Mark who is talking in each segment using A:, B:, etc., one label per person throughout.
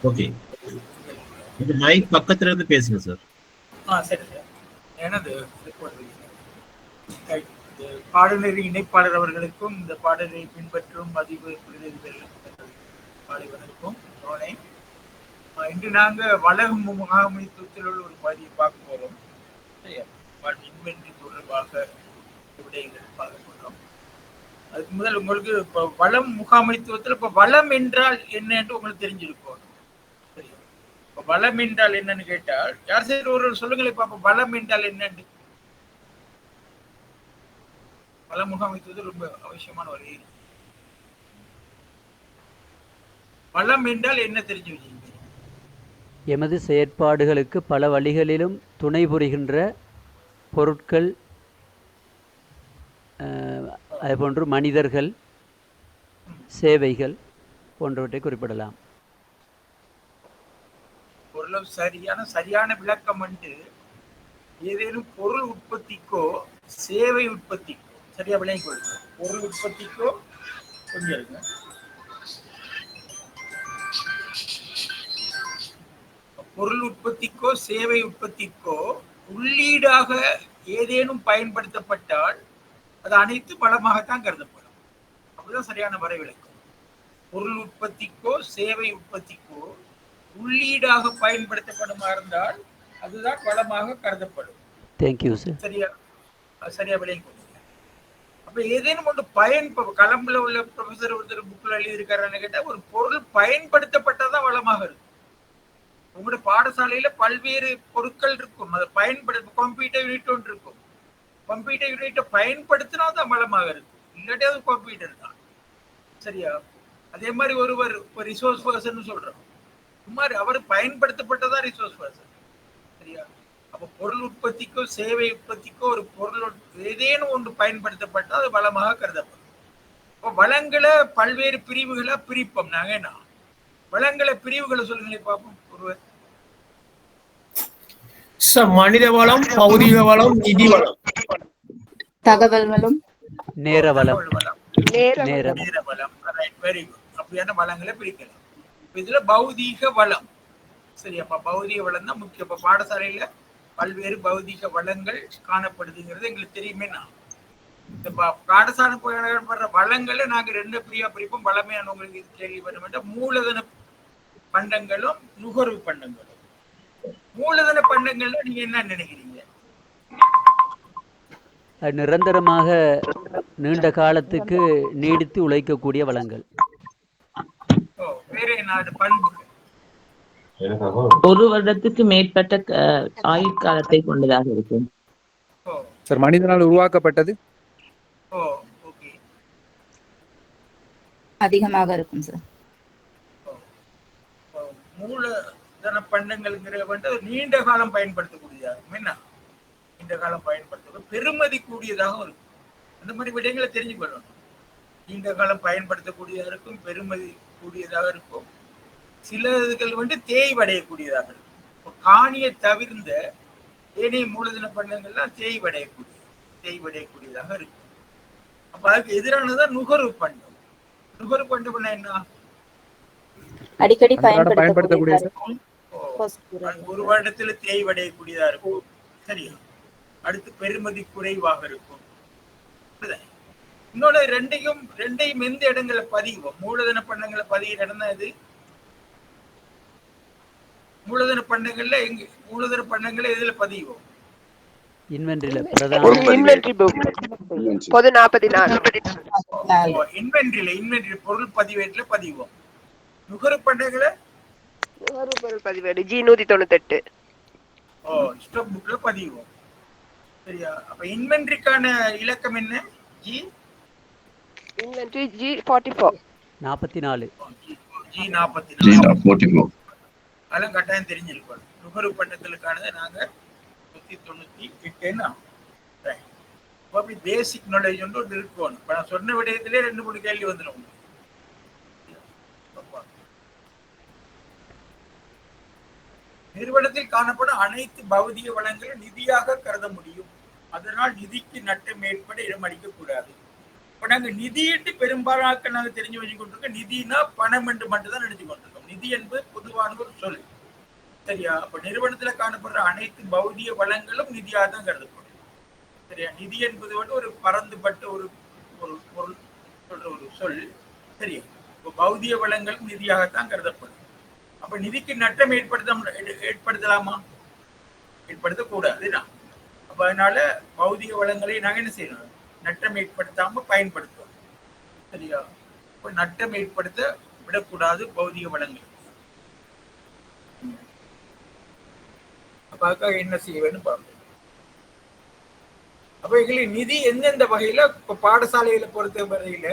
A: Okay, இந்த mic பக்கத்துல இருந்து பேசுங்க சார்.
B: சரி சார். எனது பாடநெறி இணைப்பாளர் அவர்களுக்கும் இந்த பாடலை பின்பற்றும் பதிவு பாடுவதற்கும் இன்று நாங்க வளகு முகாமைத்துவத்தில் உள்ள ஒரு பதிவை பார்க்க போறோம். மின்வெற்றி தொடர்பாக விடயங்கள் பார்க்க போறோம். அதுக்கு முதல் உங்களுக்கு இப்ப வளம் முகாமைத்துவத்தில் இப்ப வளம் என்றால் என்ன என்று உங்களுக்கு தெரிஞ்சிருக்கும். இப்ப வளம் என்றால் என்னன்னு கேட்டால் யார் சரி ஒரு சொல்லுங்களேன் பாப்போம், வளம் என்றால் என்னன்னு. வள முகாமைத்துவத்தில் ரொம்ப அவசியமான ஒரு ஏரியா. வளம் என்றால் என்ன தெரிஞ்சு வச்சுங்க?
C: எமது செயற்பாடுகளுக்கு பல வழிகளிலும் துணை புரிகின்ற பொருட்கள், அதேபோன்று மனிதர்கள், சேவைகள் போன்றவற்றை குறிப்பிடலாம். சரியான விளக்கம் வந்து ஏதேனும் பொருள் உற்பத்திக்கோ சேவை உற்பத்திக்கோ சரியா விளங்கி கொடுங்க. பொருள் உற்பத்திக்கோ கொஞ்சம் இருங்க. பொருள் உற்பத்திக்கோ சேவை உற்பத்திக்கோ உள்ளீடாக ஏதேனும் பயன்படுத்தப்பட்டால் அது அனைத்து வளமாகத்தான் கருதப்படும். அப்படிதான் சரியான வரைவிலக்கம். பொருள் உற்பத்திக்கோ சேவை உற்பத்திக்கோ உள்ளீடாக பயன்படுத்தப்படுமா இருந்தால் அதுதான் வளமாக கருதப்படும். Thank you sir. சரியா விளங்கி கொடுங்க. அப்ப ஏதேனும் ஒன்று களம்புல உள்ள ப்ரொஃபசர் ஒருத்தர் புக்ல எழுதி இருக்காருன்னு கேட்டா ஒரு பொருள் பயன்படுத்தப்பட்டதான் வளமாக இருக்கும். உங்களுடைய பாடசாலையில பல்வேறு பொருட்கள் இருக்கும், அதை பயன்படுத்த கம்ப்யூட்டர் யூனிட் ஒன்று இருக்கும். கம்ப்யூட்டர் யூனிட்டை பயன்படுத்தினா தான் வளமாக இருக்கும், இல்லாட்டி அது கம்ப்யூட்டர் தான். சரியா? அதே மாதிரி ஒருவர் இப்போ ரிசோர்ஸ் பர்சன் சொல்றோம், மாதிரி அவர் பயன்படுத்தப்பட்டதான் ரிசோர்ஸ் பர்சன். சரியா? அப்போ பொருள் உற்பத்திக்கோ சேவை உற்பத்திக்கோ ஒரு பொருள் ஏதேனும் ஒன்று பயன்படுத்தப்பட்டால் அது வளமாக கருதப்படும். இப்போ வளங்களை பல்வேறு பிரிவுகளா பிரிப்போம் நாங்க. என்ன வளங்களை பிரிவுகளை சொல்லுங்களே பார்ப்போம். ஒருவர்
D: மனித வளம், பௌதிக வளம், நிதி வளம்,
E: தகவல் வளம்,
C: நேர வளம்.
B: Very good. அப்படியான வளங்களை பிரிக்கலாம். இதுல பௌதீக வளம். சரி, அப்ப பௌதிக வளம் தான் முக்கியம். இப்ப பாடசாலையில பல்வேறு பௌதிக வளங்கள் காணப்படுதுங்கிறது எங்களுக்கு தெரியுமே. நான் இந்த பாடசாலை போடுற வளங்களை நாங்க ரெண்டு பிரியா பிரிப்போம். வளமையான உங்களுக்கு கேள்வி பண்ண மூலதன பண்டங்களும் நுகர்வு பண்டங்களும். மூலதன பண்டங்கள்ல நீங்க என்ன நினைக்கிறீங்க?
C: நிரந்தரமாக நீண்ட காலத்துக்கு நீடித்து உழைக்கக்கூடிய வளங்கள்.
B: வேற என்ன பண்புகள்?
F: ஒரு வருடத்துக்கு மேற்பட்ட ஆயுட்காலத்தை கொண்டதாக இருக்கும்.
G: சார், மனிதனால் உருவாக்கப்பட்டது
E: அதிகமாக இருக்கும் சார்.
B: மூலதன பண்டங்கள்ங்கிற வந்து நீண்ட காலம் பயன்படுத்தக்கூடியதாக இருக்கும். என்ன நீண்ட காலம் பயன்படுத்த பெருமதி கூடியதாக இருக்கும். அந்த மாதிரி விடயங்களை தெரிஞ்சு கொள்ளணும். நீண்ட காலம் பயன்படுத்தக்கூடியதாக இருக்கும், பெருமதி கூடியதாக இருக்கும். சில இதுகள் வந்து தேய்வடையக்கூடியதாக இருக்கும். காணியை தவிர்ந்த ஏனைய மூலதன பண்டங்கள்லாம் தேய்வடையக்கூடியதாக இருக்கும். அப்ப அதுக்கு எதிரானதான் நுகர்வு பண்டம். நுகர்வு பண்டம் என்ன?
E: அடிக்கடி பயன்படுத்தக்கூடிய
B: ஒரு வருடத்துல தேய்வடையக்கூடியதா இருக்கும். சரியா? அடுத்து பெருமதி குறைவாக இருக்கும். இன்னொன்னு ரெண்டையும் எந்த இடங்களை பதிவோம்? மூலதன பண்டங்களை பதிகிற இடம் தான் இது. மூலதன பண்டங்களை எதுல பதிவோம்?
C: இன்வென்டரியில
B: பொருள் பதிவேட்டுல பதிவோம். நுகர்வு பண்டங்களை
H: பொருள் பதிவேடு G198
B: ஸ்டாக் புக்ல பதிவோம். சரியா? அப்ப இன்வென்டரிக்கான இலக்கம் என்ன?
H: இன்வென்டரி G44
B: G44 அதெல்லாம் கட்டாயம் தெரிஞ்சிருக்கோம். நுகர்வு பண்டங்களுக்கானது நாங்க 198 அப்படி பேசிக் நாலேஜ் ஒன்று இருக்கணும். இப்ப நான் சொன்ன விடயத்திலே 2-3 கேள்வி வந்துடும். நிறுவனத்தில் காணப்படும் அனைத்து பௌதிக வளங்களும் நிதியாக கருத முடியும். அதனால் நிதிக்கு நட்டம் ஏற்பட இடமளிக்க கூடாது. இப்ப நாங்க நிதியிட்டு பெரும்பாலாக்க நாங்க தெரிஞ்சு வச்சு கொண்டிருக்கோம். நிதினா பணம் என்று மட்டும் தான் நினைச்சு கொண்டிருக்கோம். நிதி என்பது பொதுவான ஒரு சொல். சரியா? அப்ப நிறுவனத்துல காணப்படுற அனைத்து பௌதிக வளங்களும் நிதியாக தான் கருதப்படும். சரியா? நிதி என்பது வந்து ஒரு பரந்துபட்ட ஒரு ஒரு பொருள் சொல்ற ஒரு சொல். சரியா? இப்போ பௌதிக வளங்களும் நிதியாகத்தான் கருதப்படும். அப்ப நிதிக்கு நட்டம் ஏற்படுத்தலாமா? ஏற்படுத்தக்கூடாதுதான். அப்ப அதனால பௌதிக வளங்களை நாங்க என்ன செய்யணும்? நட்டம் ஏற்படுத்தாம பயன்படுத்துவோம். சரியா? இப்ப நட்டம் ஏற்படுத்த விடக்கூடாது பௌதிக வளங்கள். அப்ப அதுக்காக என்ன செய்ய வேண்டும் பார்ப்போம். அப்ப எங்களுக்கு நிதி எந்தெந்த வகையில இப்ப பாடசாலைகளை பொறுத்த வரையில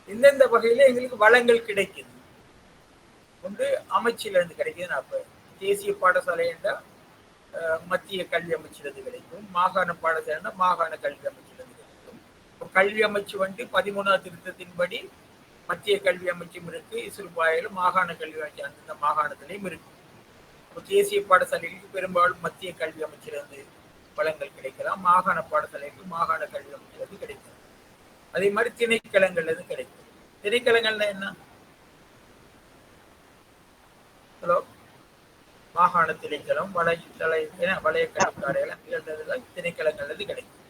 B: எந்தெந்த வகையில எங்களுக்கு வளங்கள் கிடைக்குது? ஒன்று அமைச்சில இருந்து கிடைக்குது. நான் இப்ப தேசிய பாடசாலை என்றா மத்திய கல்வி அமைச்சிலிருந்து கிடைக்கும். மாகாண பாடசாலை மாகாண கல்வி அமைச்சிலிருந்து கிடைக்கும். கல்வி அமைச்சு வந்து 13ஆம் திருத்தத்தின்படி மத்திய கல்வி அமைச்சும் இருக்கு, இசுருபாயில மாகாண கல்வி அமைச்சு அந்த மாகாணத்திலையும் இருக்கு. தேசிய பாடசாலைகளுக்கு பெரும்பாலும் மத்திய கல்வி அமைச்சிலிருந்து வளங்கள் கிடைக்கலாம். மாகாண பாடசாலைக்கு மாகாண கல்வி அமைச்சிலிருந்து கிடைக்கும். அதே மாதிரி திணைக்களங்கள்ல இருந்து கிடைக்கும். திணைக்களங்கள்னா என்ன? ஹலோ, மாகாண திணைக்களம், வளைய கல்விக்காரைகள் திணைக்களங்கள்ல இருந்து கிடைக்கும்.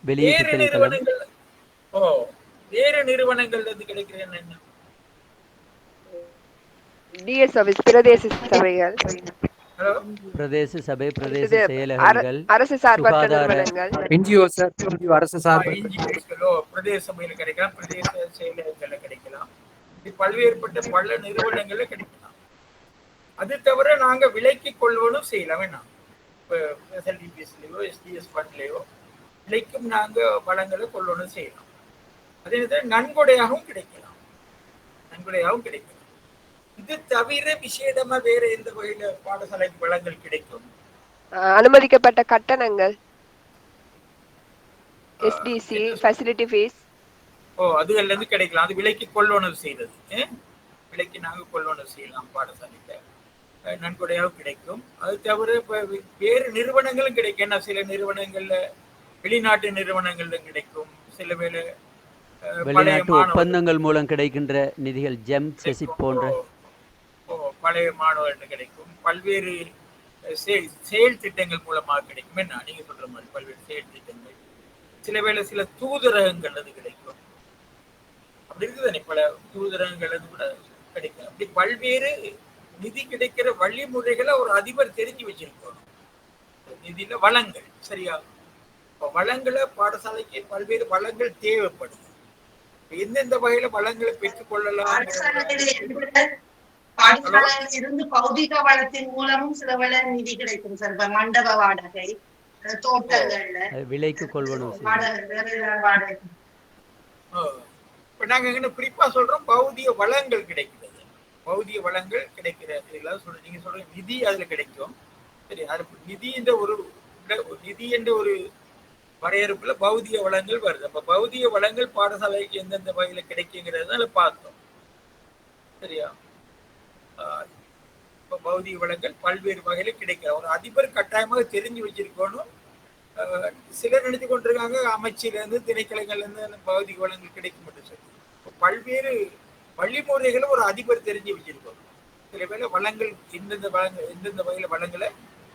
B: வேறு நிறுவனங்கள் வேறு நிறுவனங்கள்ல இருந்து கிடைக்கிறது என்ன?
H: டிஎஸ் ஆபீஸ், பிரதேச சபைகள்,
I: பிரதேச சபை, பிரதேச செயலகங்கள்,
H: அரசு சார்பற்ற நிறுவனங்கள்,
G: என்ஜிஓ சார், அரசு சார்பு
B: என்ஜிஓஸ்களோ பிரதேச சபையில கிடைக்கலாம், பிரதேச செயலகங்கள்ல கிடைக்கலாம். இது பல்வேறுபட்ட பல நிறுவனங்கள்ல கிடைக்கலாம். அது தவிர நாங்க விலைக்கு கொள்வனும் செய்யலாம். வேணாம், இப்போ எஸ்எல்டிபிஎஸ்லயோ எஸ்டிஎஸ் ஃபண்ட்லயோ விலைக்கும் நாங்க வளங்களை கொள்வனும் செய்யலாம். அதே நேரத்தில் நன்கொடையாகவும் கிடைக்கலாம். இது தவிர விசேடமா வேற எந்த வகையில பாடசாலைக்கு வளங்கள் கிடைக்கும்?
H: அனுமதிக்கப்பட்ட கட்டணங்கள், எஸ்டிசி, ஃபெசிலிட்டி ஃபீஸ்,
B: அதுல இருந்து கிடைக்கலாம். அது விலைக்கு கொள்வனவு செய்யறது. விலைக்கு நாங்க கொள்வனவு செய்யலாம். பாடசாலையில நன்கொடையாகவும் கிடைக்கும். அது தவிர இப்ப வேறு நிறுவனங்களும் கிடைக்கும். ஏன்னா சில நிறுவனங்கள்ல வெளிநாட்டு நிறுவனங்கள்ல கிடைக்கும். சில வேலை
I: வெளிநாட்டு ஒப்பந்தங்கள் மூலம் கிடைக்கின்ற நிதிகள், ஜெம், செசிப் போன்ற
B: பழைய மாணவர்கள் கிடைக்கும். பல்வேறு செயல் திட்டங்கள் மூலமாக கிடைக்கும். என்ன நீங்க சொல்ற மாதிரி பல்வேறு செயல் திட்டங்கள், சில வேளை சில தூதரகங்கள் அது கிடைக்கும். அப்படி இருக்குதானே, பல தூதரகங்கள் அது கூட கிடைக்கும். அப்படி பல்வேறு நிதி கிடைக்கிற வழிமுறைகளை ஒரு அதிபர் தெரிஞ்சு வச்சிருக்கணும். நிதியில வளங்கள், சரியா? வளங்களை பாடசாலைக்கு பல்வேறு வளங்கள் தேவைப்படுது. எந்தெந்த வகையில வளங்களை பெற்றுக் கொள்ளலாம்?
J: இருந்து பௌதிக வளத்தின் மூலமும் சில வள நிதி கிடைக்கும் சார். மண்டப வாடகை, தோட்டங்கள்ல
I: விலைக்கு கொள்வனவு.
B: இப்ப நாங்க என்ன குறிப்பா சொல்றோம், பௌதிக வளங்கள் கிடைக்கிறது. பௌதிக வளங்கள் கிடைக்கிற நீங்க சொல்ற நிதி அதுல கிடைக்கும். சரி, அது நிதி என்ற ஒரு வரையறுப்புல பௌதிக வளங்கள் வருது. அப்ப பௌதிக வளங்கள் பாடசாலைக்கு எந்தெந்த வகையில கிடைக்குங்கிறத பார்த்தோம். சரியா? இப்ப பௌதிக வளங்கள் பல்வேறு வகையில கிடைக்கிற ஒரு அதிபர் கட்டாயமாக தெரிஞ்சு வச்சிருக்கணும். சிலர் நினைத்து கொண்டிருக்காங்க அமைச்சில இருந்து திணைக்களங்கள்ல இருந்து பௌதிக வளங்கள் கிடைக்கும் என்று சொல்லி. பல்வேறு வழிமுறைகளை ஒரு அதிபர் தெரிஞ்சு வச்சிருக்கணும். சில வேளை வளங்கள் எந்தெந்த வகையில வளங்களை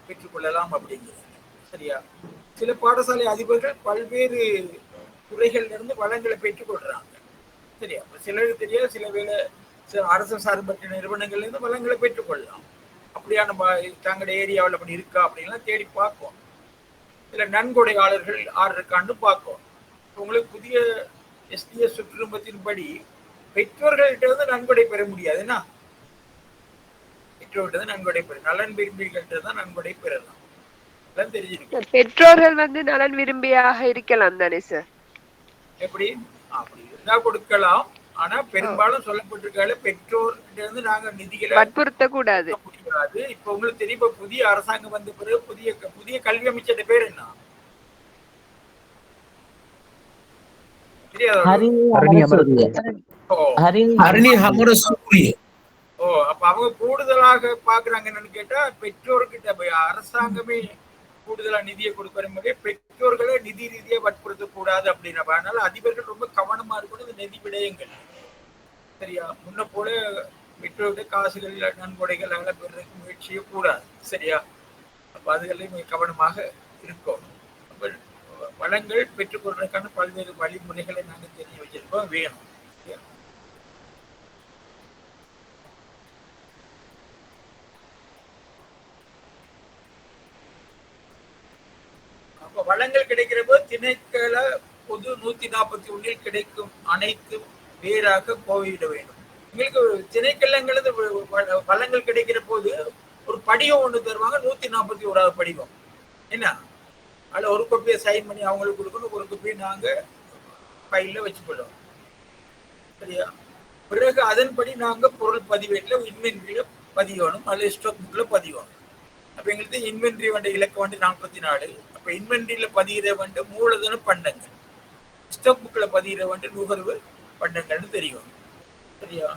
B: பெற்றுக்கொள்ளலாம் அப்படிங்கிறது. சரியா? சில பாடசாலை அதிபர்கள் பல்வேறு துறைகள்ல இருந்து வளங்களை பெற்றுக்கொள்றாங்க. சரியா? சிலருக்கு தெரியாது, சில வேளை அரசு சார்பற்ற நிறுவனங்கள்ல இருந்து வளங்களை பெற்றுக்கொள்ளலாம். அப்படியான தங்களுடைய ஏரியாவில் அப்படி இருக்கா அப்படின்லாம் தேடி பார்ப்போம். சில நன்கொடையாளர்கள் யார் இருக்கான்னு பார்ப்போம். உங்களுக்கு புதிய எஸ்டிஎஸ் சுற்றுப்பத்தின்படி பெற்றோர்கள்ட்ட இருந்து நன்கொடை பெற முடியாதுன்னா, பெற்றோர்கிட்ட நன்கொடை பெற, நலன் விரும்பிகள்கிட்ட தான் நன்கொடை பெறலாம்.
H: பெற்றோர்கள் நலன் விரும்பியாக இருக்கலாம் தானே சார்?
B: எப்படி? அப்படி இருந்தா கொடுக்கலாம். ஆனா பெரும்பாலும் சொல்லப்பட்டிருக்கால பெற்றோர்கிட்ட இருந்து நாங்க நிதிகளை
H: வற்புறுத்த கூடாது.
B: இப்ப உங்களுக்கு தெரியும், இப்ப புதிய அரசாங்கம் வந்த பிறகு புதிய கல்வி அமைச்சர் பேர் என்ன? அப்ப அவங்க கூடுதலாக பாக்குறாங்க என்னன்னு கேட்டா, பெற்றோர்கிட்ட அரசாங்கமே கூடுதலா நிதியை கொடுக்கிற மாதிரி பெற்றோர்களை நிதி ரீதியா வற்புறுத்த கூடாது அப்படின்னா. அதனால அதிபர்கள் ரொம்ப கவனமா இருக்கணும் இந்த நிதி விடயங்கள். சரியா? முன்ன போல பெற்றோருடைய காசுகள் நன்கொடைகள் அதெல்லாம் பெறுறதுக்கு முயற்சி செய்யக்கூடாது. சரியா? அப்ப அதுகளையும் கவனமாக இருக்கணும். அப்ப வளங்கள் பெற்றுக்கொள்வதற்கான பல்வேறு வழிமுறைகளை நாங்கள் தெரிய வச்சிருக்கோம் வேணும். அப்ப வளங்கள் கிடைக்கிற போது திணைக்கள பொது 141 கிடைக்கும் அனைத்தும் வேறாக போய்விட வேண்டும். எங்களுக்கு திணைக்களங்கிறது வளங்கள் கிடைக்கிற போது ஒரு படிவம் ஒண்ணு தருவாங்க, 141வது படிவம். என்ன அதுல ஒரு கோப்பியை சைன் பண்ணி அவங்களுக்கு கொடுக்கணும், ஒரு கோப்பியை நாங்க ஃபைல்ல வச்சுக்கொள்ளும். சரியா? பிறகு அதன்படி நாங்க பொருள் பதிவேட்டுல இன்வென்ட்ரியில பதியணும், அல்லது ஸ்டாக் புக்ல பதியணும். அப்ப எங்களுக்கு இன்வென்ட்ரி வண்ட இலக்கம் வந்து 44. அப்ப இன்வென்ட்ரியில பதிகிற வந்து மூலதன பண்டங்கள், ஸ்டாக் புக்ல பதிகிற வந்து நுகர்வு பண்டங்கள்னு தெரியும். சரியா?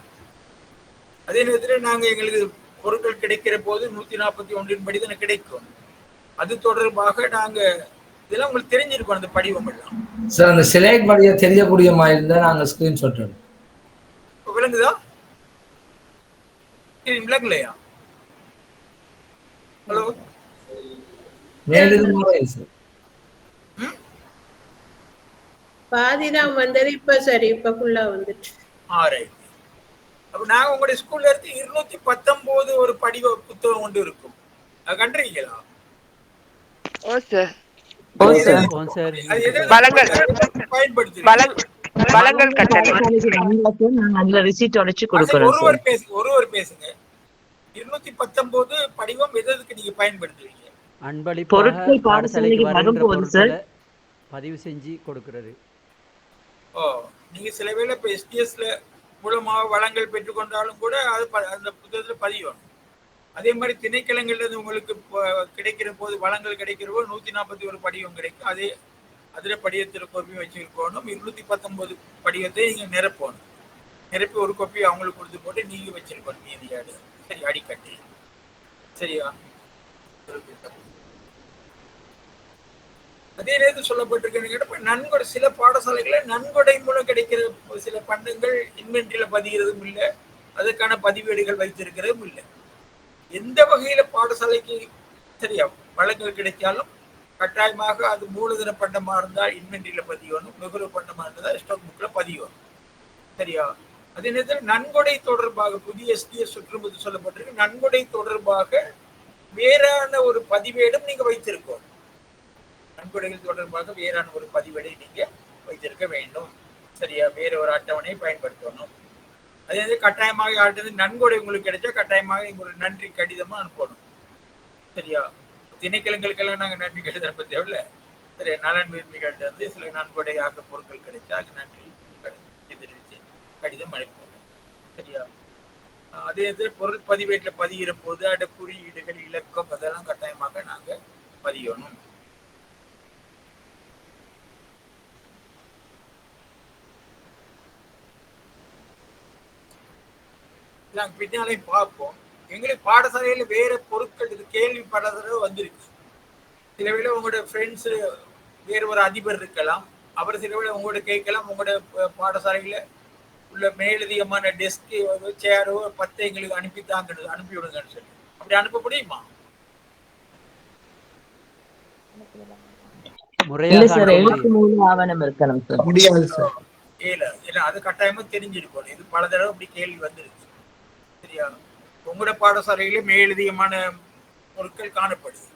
B: அதே நேரத்தில் நாங்க எங்களுக்கு பொருட்கள் கிடைக்கிற போது 141 படி தானே கிடைக்கும். அது தொடர்பாக நாங்க இதெல்லாம் உங்களுக்கு தெரிஞ்சிருக்கோம் அந்த படிவம் எல்லாம்.
K: சார் அந்த சிலைட் படிய தெரியக்கூடிய மாதிரி இருந்தா நாங்க ஸ்கிரீன்ஷாட் எடுப்போம்.
B: விளங்குதா? விளங்கலையா? ஹலோ
K: மேலும் சார்
L: பாதிதான் வந்தது, இப்ப சரி, இப்ப ஃபுல்லா வந்துட்டு.
B: அப்ப நாங்க உங்களுடைய ஸ்கூல்ல இருந்து 219 ஒரு படிவ புத்தகம் கொண்டு இருக்கும். அது கண்டிருக்கீங்களா?
H: ஓ சார். வளங்கள் கட்டணம்
B: ஒருவர் பேசுங்க. 219 படிவம் எதுக்கு நீங்க பயன்படுத்துவீங்க?
I: பொருட்கள் பாடசாலைக்கு வரும்போது சார் பதிவு செஞ்சு கொடுக்கிறது.
B: நீங்க சில வேளை இப்ப எஸ்டிஎஸ்ல மூலமாக வளங்கள் பெற்றுக்கொண்டாலும் கூட அது அந்த புத்தகத்துல பதியணும். அதே மாதிரி திணைக்களங்கள்ல உங்களுக்கு கிடைக்கிற போது வளங்கள் கிடைக்கிற போது 141 படிவம் கிடைக்கும். அதே அதுல படிவத்தில் கோப்பி வச்சிருக்கணும். 219 படிவத்தை நீங்க நிரப்பணும். நிரப்பி ஒரு கோப்பி அவங்களுக்கு கொடுத்து போட்டு நீங்க வச்சிருக்கணும் மீதியாடு. சரி, அடிக்கட்டி. சரியா? அதே நேரத்தில் சொல்லப்பட்டிருக்க நன்கொடை, சில பாடசாலைகளை நன்கொடை மூலம் கிடைக்கிற சில பண்டங்கள் இன்வென்ட்ரியில பதிகிறதும் இல்லை, அதுக்கான பதிவேடுகள் வைத்திருக்கிறதும் இல்லை. எந்த வகையில பாடசாலைக்கு சரியா வளங்கள் கிடைச்சாலும் கட்டாயமாக அது மூலதன பண்டமா இருந்தால் இன்வென்ட்ரியில பதியணும், நுகர்வு பண்டமா இருந்தால் ஸ்டாக் புக்ல பதியணும். சரியா? அதே நேரத்தில் நன்கொடை தொடர்பாக புதிய எஸ்டிஎஸ் சுற்றுமுது சொல்லப்பட்டிருக்கு. நன்கொடை தொடர்பாக வேறான ஒரு பதிவேடும் நீங்க வைத்திருக்கோம். நன்கொடைகள் தொடர்பாக வேறான ஒரு பதிவேடை நீங்க வைத்திருக்க வேண்டும். சரியா? வேற ஒரு அட்டவணையை பயன்படுத்தணும். அதே மாதிரி கட்டாயமாக யார்கிட்ட நன்கொடை உங்களுக்கு கிடைச்சா கட்டாயமாக உங்களுக்கு நன்றி கடிதமா அனுப்பணும். சரியா? திணைக்களங்களுக்கெல்லாம் நாங்க நன்றி கடிதம் அனுப்ப தேவையில்ல. சரியா? நலன் விரும்பிகள்கிட்ட வந்து சில நன்கொடையாக பொருட்கள் கிடைச்சா அது நன்றி தெரிவித்து கடிதம் அனுப்பணும். சரியா? அதே இது பொருள் பதிவேட்டுல பதிகிற போது அட குறியீடுகள் இலக்கம் அதெல்லாம் கட்டாயமாக நாங்க பதியணும். நாங்க பின்னாலே பார்ப்போம். எங்களுக்கு பாடசாலையில வேற பொருட்கள் இது கேள்வி பல தடவை வந்திருக்கு. சில வேளை உங்களோட ஃப்ரெண்ட்ஸ் வேற ஒரு அதிபர் இருக்கலாம், அவர் சில வேளை உங்களோட கேட்கலாம் உங்களோட பாடசாலையில உள்ள மேலதிகமான டெஸ்க் சேரோ 10 எங்களுக்கு அனுப்பி விடுங்கன்னு சொல்லி. அப்படி அனுப்ப முடியுமா? அது கட்டாயமா தெரிஞ்சிருக்கும். இது பல தடவை அப்படி கேள்வி வந்திருக்கு. சரியா? உங்களோட பாடசாலையில மேலதிகமான பொருட்கள் காணப்படுது.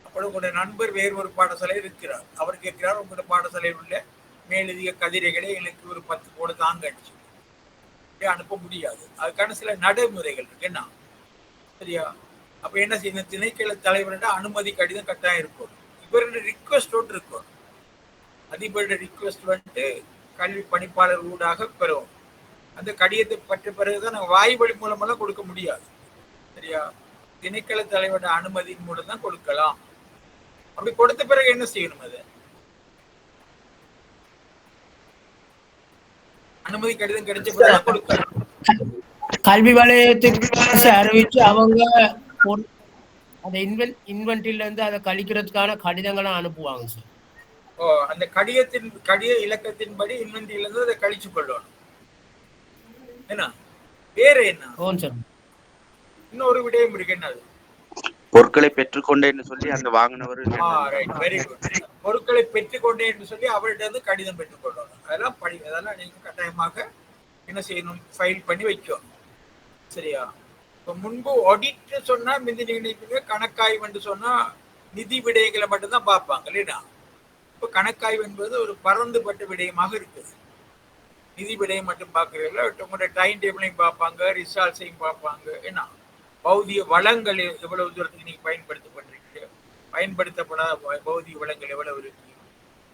B: அப்போ உங்களோட நண்பர் வேறு ஒரு பாடசாலையில் இருக்கிறார். அவர் கேட்கிறார் உங்களோட பாடசாலையில் உள்ள மேலதிக கதிரைகளை எனக்கு ஒரு 10 போட தாங்க அடிச்சு அனுப்ப முடியாது. அதுக்கான சில நடைமுறைகள் இருக்கு. என்ன? சரியா? அப்ப என்ன செய்யணும்? திணைக்கள தலைவர்கிட்ட அனுமதி கடிதம் கட்டாயம் இருக்கும். இவருடைய ரிக்வெஸ்ட் ஒன்று இருக்கும். அதிபருடைய ரிக்வெஸ்ட் வந்துட்டு கல்வி பணிப்பாளர் ஊடாக பெறுவோம். அந்த கடிதத்தை பற்ற பிறகுதான் நாங்கள் வாய்வழி மூலமெல்லாம் கொடுக்க முடியாது. சரியா? திணைக்கள தலைவருடைய அனுமதியின் மூலம் தான் கொடுக்கலாம். அப்படி கொடுத்த பிறகு என்ன செய்யணும்? அது அனுமதி கடிதம் கிடைச்ச பிறகு கொடுக்கலாம்.
D: கல்வி வலயத்துக்கு அறிவிச்சு அவங்க அந்த இன்வென்ட்ரியில இருந்து அதை கழிக்கிறதுக்கான கடிதங்களை அனுப்புவாங்க சார்.
B: அந்த கடித இலக்கத்தின்படி இன்வென்ட்ரியில இருந்து அதை கழிச்சு கொள்ளணும். என்ன? வேற என்ன
D: ஓன் சார்
B: இன்னொரு விடயம் இருக்கு என்னது
M: பொருட்களை பெற்றுக்கொண்டேன்னு சொல்லி அந்த வாங்கினவர்
B: வெரி குட் பொருட்களை பெற்றுக்கொண்டேன் என்று சொல்லி அவர்கிட்ட இருந்து கடிதம் பெற்றுக்கொள்ளணும் அதெல்லாம் அதெல்லாம் நீங்க கட்டாயமாக என்ன செய்யணும் ஃபைல் பண்ணி வைக்கணும் சரியா இப்போ முன்பு ஆடிட் சொன்னா மிந்தி நீங்க கணக்காய்வு என்று சொன்னா நிதி விடயங்களை மட்டும்தான் பார்ப்பாங்க இல்லையா இப்போ கணக்காய்வு என்பது ஒரு பரந்துபட்ட விடயமாக இருக்குது நிதி விடயம் மட்டும் பார்க்கறதில்ல உங்களுடைய டைம் டேபிளையும் பார்ப்பாங்க ரிசால்ட்ஸையும் பார்ப்பாங்க என்ன பௌதிக வளங்கள் எவ்வளவு தூரத்துக்கு நீங்க பயன்படுத்தப்பட்டிருக்கு பயன்படுத்தப்படாத பௌதிக வளங்கள் எவ்வளவு இருக்கு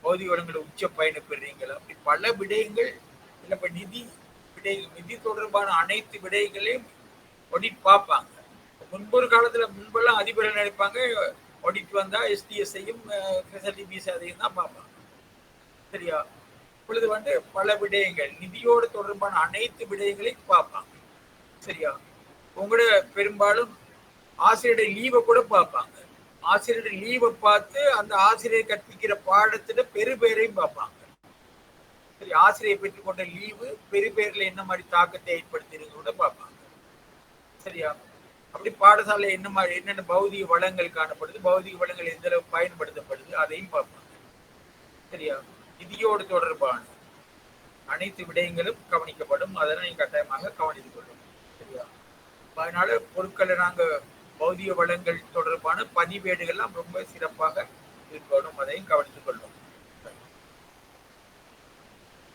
B: பௌதிக வளங்களை உச்ச பயணப்படுறீங்களா அப்படி பல விடயங்கள் இல்லை இப்போ நிதி தொடர்பான அனைத்து விடயங்களையும் ஆடிட் பார்ப்பாங்க முன்பொரு காலத்துல முன்பெல்லாம் அதிபர்கள் நினைப்பாங்க ஆடிட் வந்தா எஸ்டிஎஸ்ஐயும் அதையும் தான் பார்ப்பாங்க சரியா இப்பொழுது பல விடயங்கள் நிதியோடு தொடர்பான அனைத்து விடயங்களையும் பார்ப்பாங்க சரியா உங்களோட பெரும்பாலும் ஆசிரியருடைய லீவை கூட பார்ப்பாங்க ஆசிரியருடைய லீவை பார்த்து அந்த ஆசிரியர் கற்பிக்கிற பாடத்துல பெருபேரையும் பார்ப்பாங்க சரி ஆசிரியர் பெற்றுக்கொண்ட லீவு பெருபேர்ல என்ன மாதிரி தாக்கத்தை ஏற்படுத்தினு கூட பார்ப்பாங்க சரியா அப்படி பாடசாலை என்ன மாதிரி என்னென்ன பௌதிக வளங்கள் காணப்படுது பௌதிக வளங்கள் எந்த அளவுக்கு பயன்படுத்தப்படுது அதையும் பார்ப்பாங்க சரியா நிதியோடு தொடர்பான அனைத்து விடயங்களும் கவனிக்கப்படும் அதனை கட்டாயமாக கவனித்துக் கொள்ளும் சரியா அதனால பொருட்களை நாங்க பௌதிக வளங்கள் தொடர்பான பதிவேடுகள்லாம் ரொம்ப சிறப்பாக இருக்கணும் அதையும் கவனித்துக் கொள்ளும்